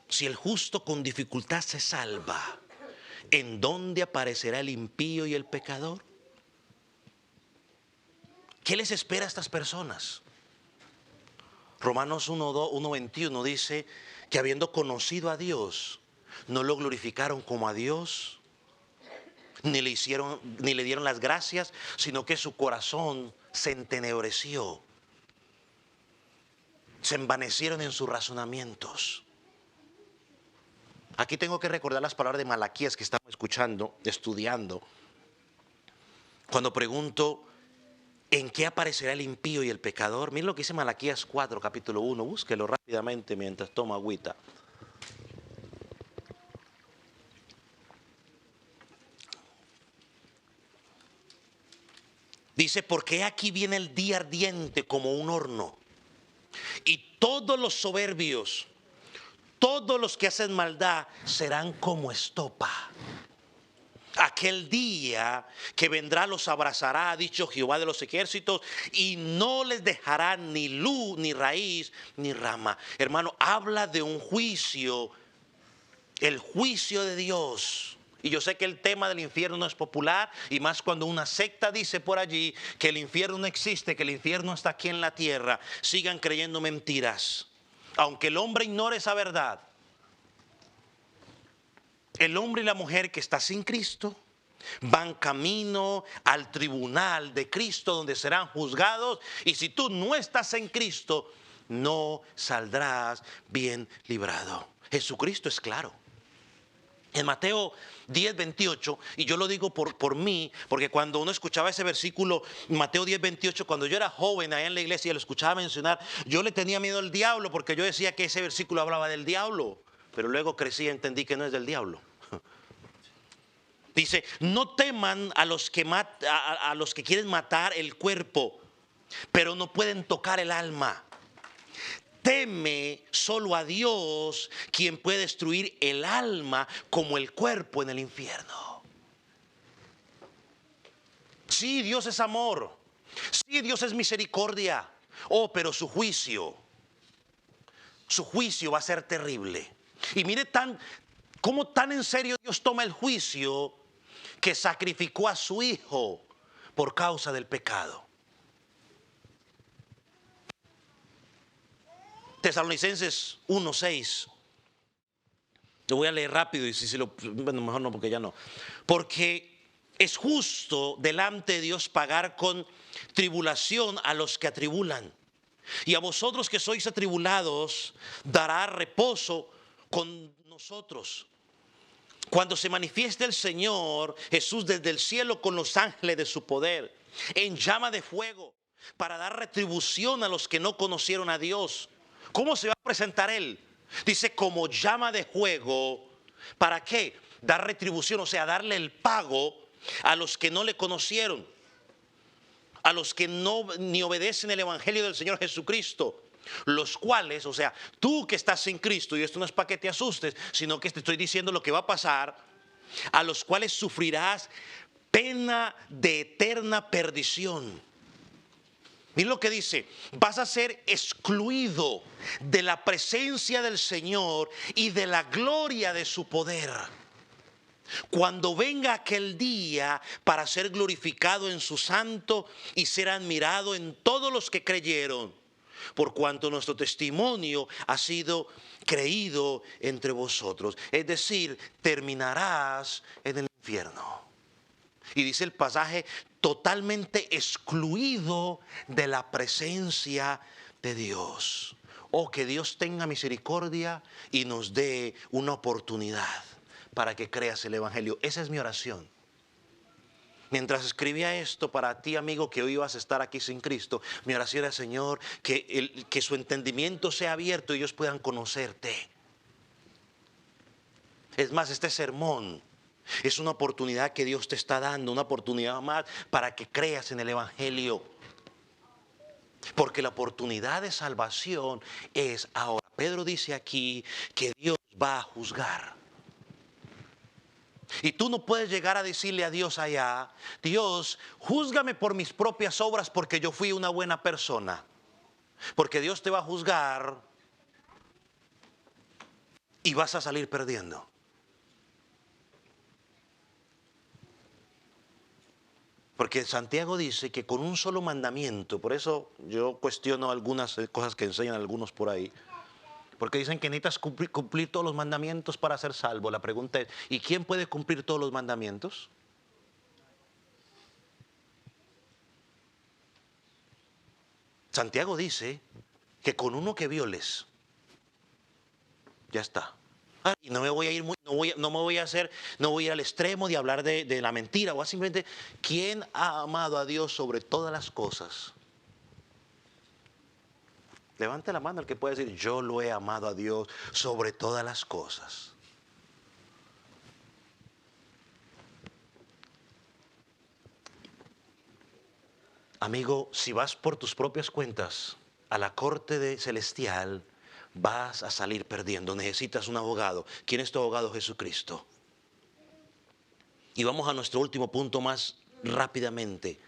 Speaker 1: si el justo con dificultad se salva, ¿en dónde aparecerá el impío y el pecador? ¿Qué les espera a estas personas? Romanos 1:21 dice que habiendo conocido a Dios, no lo glorificaron como a Dios, ni le dieron las gracias, sino que su corazón se entenebreció. Se envanecieron en sus razonamientos. Aquí tengo que recordar las palabras de Malaquías que estamos escuchando, estudiando. Cuando pregunto, ¿en qué aparecerá el impío y el pecador? Miren lo que dice Malaquías 4, capítulo 1. Búsquelo rápidamente mientras toma agüita. Dice: porque aquí viene el día ardiente como un horno, y todos los soberbios, todos los que hacen maldad, serán como estopa. Aquel día que vendrá los abrazará, ha dicho Jehová de los ejércitos, y no les dejará ni luz, ni raíz, ni rama. Hermano, habla de un juicio, el juicio de Dios. Y yo sé que el tema del infierno no es popular, y más cuando una secta dice por allí que el infierno no existe, que el infierno está aquí en la tierra. Sigan creyendo mentiras. Aunque el hombre ignore esa verdad, el hombre y la mujer que está sin Cristo van camino al tribunal de Cristo, donde serán juzgados. Y si tú no estás en Cristo, no saldrás bien librado. Jesucristo es claro. En Mateo 10:28, y yo lo digo por mí, porque cuando uno escuchaba ese versículo, Mateo 10:28, cuando yo era joven allá en la iglesia y lo escuchaba mencionar, yo le tenía miedo al diablo, porque yo decía que ese versículo hablaba del diablo. Pero luego crecí y entendí que no es del diablo. Dice: no teman a los que quieren matar el cuerpo, pero no pueden tocar el alma. Teme solo a Dios, quien puede destruir el alma como el cuerpo en el infierno. Sí, Dios es amor. Sí, Dios es misericordia. Oh, pero su juicio va a ser terrible. Y mire cómo tan en serio Dios toma el juicio, que sacrificó a su Hijo por causa del pecado. Tesalonicenses 1:6. Lo voy a leer rápido, y bueno, mejor no, porque ya no. Porque es justo delante de Dios pagar con tribulación a los que atribulan. Y a vosotros que sois atribulados, dará reposo con nosotros. Cuando se manifieste el Señor Jesús desde el cielo con los ángeles de su poder, en llama de fuego, para dar retribución a los que no conocieron a Dios. ¿Cómo se va a presentar Él? Dice: como llama de fuego. ¿Para qué? Dar retribución, o sea, darle el pago a los que no le conocieron, a los que no ni obedecen el evangelio del Señor Jesucristo. Los cuales, o sea, tú que estás en Cristo, y esto no es para que te asustes, sino que te estoy diciendo lo que va a pasar, a los cuales sufrirás pena de eterna perdición. Miren lo que dice: vas a ser excluido de la presencia del Señor y de la gloria de su poder, cuando venga aquel día para ser glorificado en su santo y ser admirado en todos los que creyeron, por cuanto nuestro testimonio ha sido creído entre vosotros. Es decir, terminarás en el infierno. Y dice el pasaje: totalmente excluido de la presencia de Dios. Oh, que Dios tenga misericordia y nos dé una oportunidad para que creas el evangelio. Esa es mi oración. Mientras escribía esto para ti, amigo, que hoy vas a estar aquí sin Cristo, mi oración era: Señor, que su entendimiento sea abierto y ellos puedan conocerte. Es más, este sermón es una oportunidad que Dios te está dando, una oportunidad más para que creas en el evangelio. Porque la oportunidad de salvación es ahora. Pedro dice aquí que Dios va a juzgar. Y tú no puedes llegar a decirle a Dios allá: Dios, júzgame por mis propias obras porque yo fui una buena persona. Porque Dios te va a juzgar y vas a salir perdiendo. Porque Santiago dice que con un solo mandamiento, por eso yo cuestiono algunas cosas que enseñan algunos por ahí, porque dicen que necesitas cumplir todos los mandamientos para ser salvo. La pregunta es, ¿y quién puede cumplir todos los mandamientos? Santiago dice que con uno que violes, ya está. Y no me voy a ir no me voy a hacer, no voy a ir al extremo de hablar de la mentira, o simplemente, ¿quién ha amado a Dios sobre todas las cosas? Levante la mano el que puede decir, yo lo he amado a Dios sobre todas las cosas. Amigo, si vas por tus propias cuentas a la corte celestial, vas a salir perdiendo. Necesitas un abogado. ¿Quién es tu abogado? Jesucristo. Y vamos a nuestro último punto más rápidamente.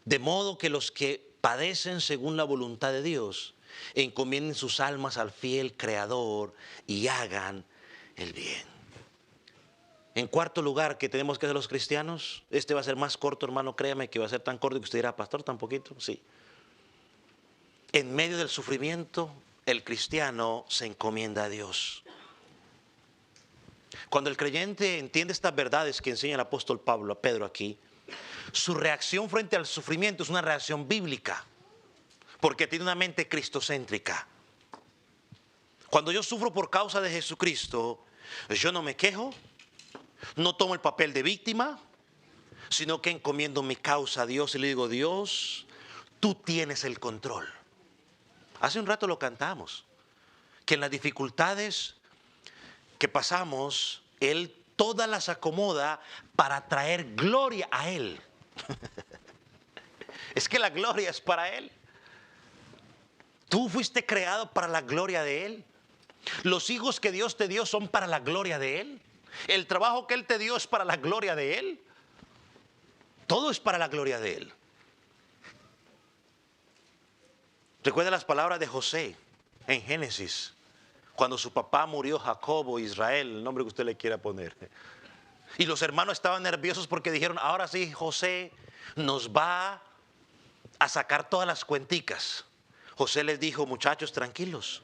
Speaker 1: De modo que los que padecen según la voluntad de Dios encomienden sus almas al fiel Creador y hagan el bien. En cuarto lugar, ¿qué tenemos que hacer los cristianos? Este va a ser más corto, hermano, créame que va a ser tan corto que usted dirá, pastor, tan poquito. Sí. En medio del sufrimiento, el cristiano se encomienda a Dios. Cuando el creyente entiende estas verdades que enseña el apóstol Pedro aquí, su reacción frente al sufrimiento es una reacción bíblica, porque tiene una mente cristocéntrica. Cuando yo sufro por causa de Jesucristo, yo no me quejo, no tomo el papel de víctima, sino que encomiendo mi causa a Dios y le digo, Dios, tú tienes el control. Hace un rato lo cantamos, que en las dificultades que pasamos, Él todas las acomoda para traer gloria a Él. Es que la gloria es para Él. Tú fuiste creado para la gloria de Él. Los hijos que Dios te dio son para la gloria de Él. El trabajo que Él te dio es para la gloria de Él. Todo es para la gloria de Él. Recuerda las palabras de José en Génesis, cuando su papá murió, Jacobo, Israel, el nombre que usted le quiera poner. Y los hermanos estaban nerviosos porque dijeron, ahora sí, José nos va a sacar todas las cuenticas. José les dijo, muchachos, tranquilos,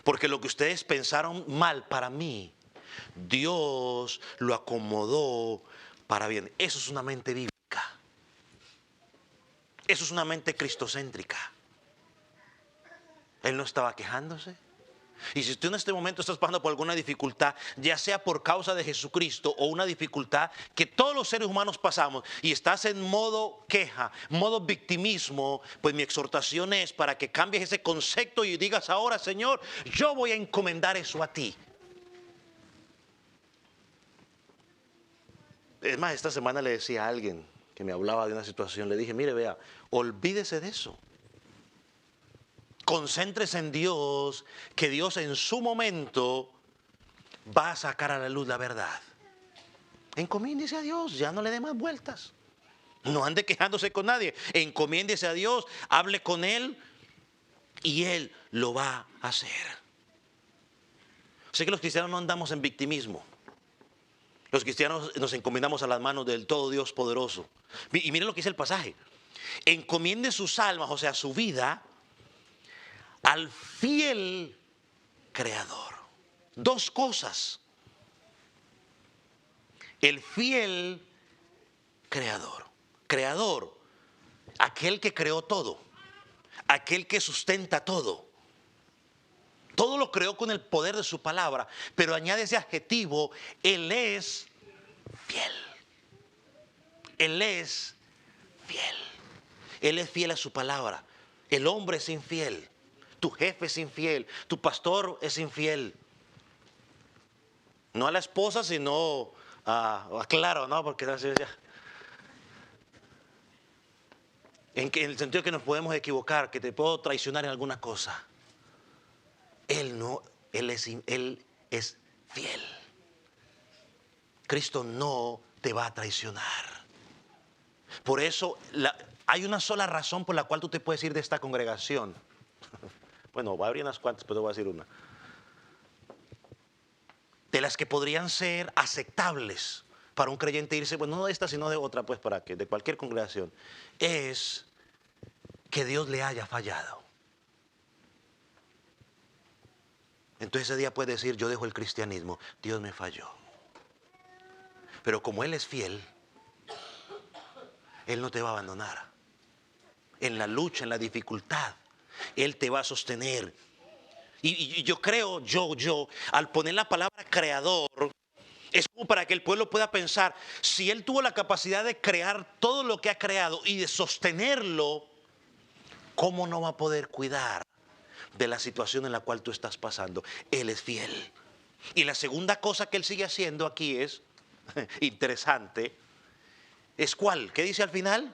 Speaker 1: porque lo que ustedes pensaron mal para mí, Dios lo acomodó para bien. Eso es una mente bíblica. Eso es una mente cristocéntrica. Él no estaba quejándose. Y si tú en este momento estás pasando por alguna dificultad, ya sea por causa de Jesucristo o una dificultad que todos los seres humanos pasamos, y estás en modo queja, modo victimismo, pues mi exhortación es para que cambies ese concepto y digas ahora, Señor, yo voy a encomendar eso a ti. Es más, esta semana le decía a alguien que me hablaba de una situación, le dije, mire, vea, olvídese de eso. Concéntrese en Dios, que Dios en su momento va a sacar a la luz la verdad. Encomiéndese a Dios, ya no le dé más vueltas. No ande quejándose con nadie. Encomiéndese a Dios, hable con Él y Él lo va a hacer. Sé que los cristianos no andamos en victimismo. Los cristianos nos encomendamos a las manos del todo Dios poderoso. Y miren lo que dice el pasaje. Encomiende sus almas, o sea, su vida, al fiel Creador. Dos cosas. El fiel Creador. Creador, aquel que creó todo, aquel que sustenta todo. Todo lo creó con el poder de su palabra, pero añade ese adjetivo, Él es fiel. Él es fiel. Él es fiel a su palabra. El hombre es infiel. Tu jefe es infiel, tu pastor es infiel. No a la esposa, sino claro, ¿no? Porque en el sentido que nos podemos equivocar, que te puedo traicionar en alguna cosa. Él es fiel. Cristo no te va a traicionar. Por eso hay una sola razón por la cual tú te puedes ir de esta congregación. Bueno, habría unas cuantas, pero voy a decir una. De las que podrían ser aceptables para un creyente irse, bueno, no de esta, sino de otra, pues para que, de cualquier congregación, es que Dios le haya fallado. Entonces ese día puede decir, yo dejo el cristianismo, Dios me falló. Pero como Él es fiel, Él no te va a abandonar. En la lucha, en la dificultad, Él te va a sostener. Y yo creo, al poner la palabra creador, es como para que el pueblo pueda pensar, si Él tuvo la capacidad de crear todo lo que ha creado y de sostenerlo, ¿cómo no va a poder cuidar de la situación en la cual tú estás pasando? Él es fiel. Y la segunda cosa que Él sigue haciendo aquí es interesante. ¿Es cuál? ¿Qué dice al final?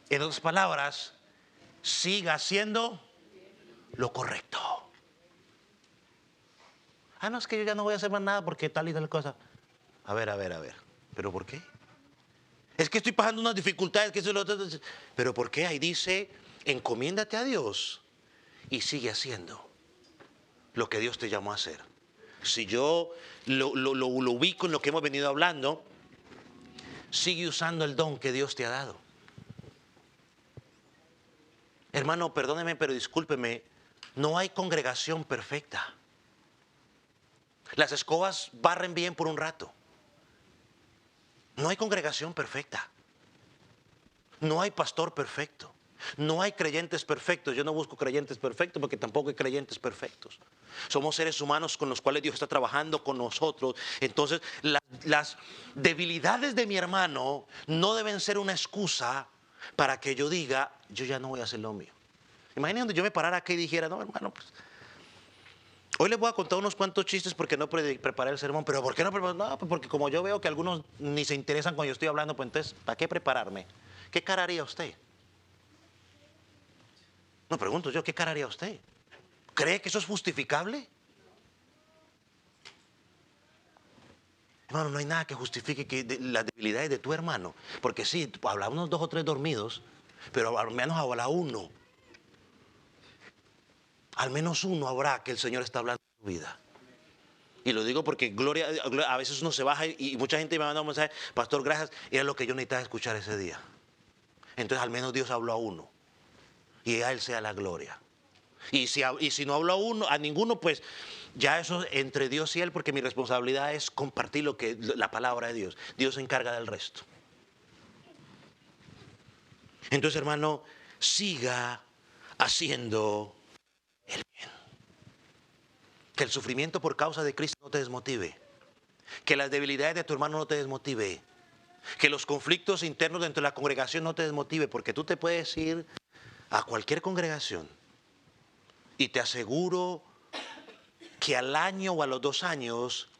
Speaker 1: En otras palabras, siga haciendo lo correcto. Ah, no, es que yo ya no voy a hacer más nada porque tal y tal cosa. A ver. ¿Pero por qué? Es que estoy pasando unas dificultades, que eso y lo otro. ¿Pero por qué? Ahí dice, encomiéndate a Dios y sigue haciendo lo que Dios te llamó a hacer. Si yo lo ubico en lo que hemos venido hablando, sigue usando el don que Dios te ha dado. Hermano, perdóneme, pero discúlpeme, no hay congregación perfecta. Las escobas barren bien por un rato. No hay congregación perfecta. No hay pastor perfecto. No hay creyentes perfectos. Yo no busco creyentes perfectos porque tampoco hay creyentes perfectos. Somos seres humanos con los cuales Dios está trabajando con nosotros. Entonces, las debilidades de mi hermano no deben ser una excusa para que yo diga, yo ya no voy a hacer lo mío. Imagínense donde yo me parara aquí y dijera, no, hermano, pues hoy les voy a contar unos cuantos chistes porque no preparé el sermón. ¿Pero por qué no preparé? No, pues porque como yo veo que algunos ni se interesan cuando yo estoy hablando, pues entonces, ¿para qué prepararme? ¿Qué cara haría usted? No, pregunto yo, ¿qué cara haría usted? ¿Cree que eso es justificable? Hermano, no hay nada que justifique las debilidades de tu hermano. Porque sí, habrá unos 2 o 3 dormidos, pero al menos habrá uno. Al menos uno habrá que el Señor está hablando de tu vida. Y lo digo porque a veces uno se baja y mucha gente me manda un mensaje, pastor, gracias, era lo que yo necesitaba escuchar ese día. Entonces al menos Dios habló a uno. Y a Él sea la gloria. Y si no habló a ninguno, pues ya eso entre Dios y Él, porque mi responsabilidad es compartir la palabra de Dios. Dios se encarga del resto. Entonces, hermano, siga haciendo el bien. Que el sufrimiento por causa de Cristo no te desmotive. Que las debilidades de tu hermano no te desmotive. Que los conflictos internos dentro de la congregación no te desmotive, porque tú te puedes ir a cualquier congregación y te aseguro que al año o a los 2 años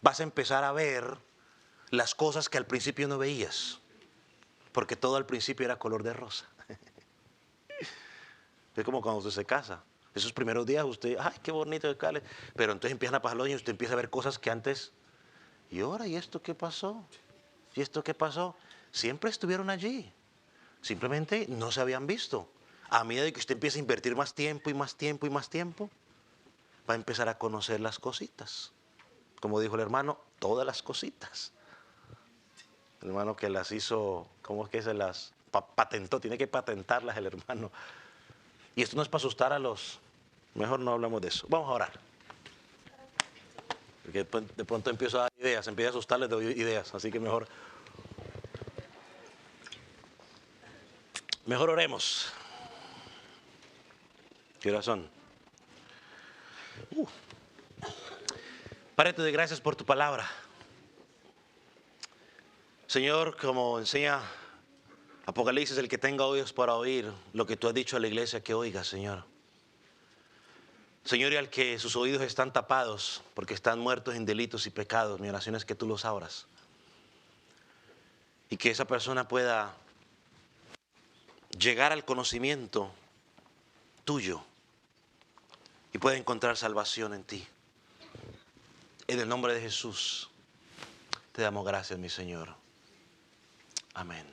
Speaker 1: vas a empezar a ver las cosas que al principio no veías, porque todo al principio era color de rosa. Es como cuando usted se casa. Esos primeros días usted, ay, qué bonito, pero entonces empiezan a pasar los años y usted empieza a ver cosas que antes, y ahora, ¿y esto qué pasó? ¿Y esto qué pasó? Siempre estuvieron allí, simplemente no se habían visto. A medida de que usted empieza a invertir más tiempo y más tiempo y más tiempo, va a empezar a conocer las cositas. Como dijo el hermano, todas las cositas. El hermano que las hizo, ¿cómo es que se las patentó? Tiene que patentarlas el hermano. Y esto no es para asustar a los... Mejor no hablamos de eso. Vamos a orar. Porque de pronto empiezo a dar ideas, empiezo a asustarles de ideas. Así que mejor oremos. ¿Qué horas son? Padre, te doy gracias por tu palabra. Señor, como enseña Apocalipsis, el que tenga oídos para oír lo que tú has dicho a la iglesia, que oiga, Señor. Señor, y al que sus oídos están tapados porque están muertos en delitos y pecados, mi oración es que tú los abras. Y que esa persona pueda llegar al conocimiento tuyo y pueda encontrar salvación en ti. En el nombre de Jesús te damos gracias, mi Señor. Amén.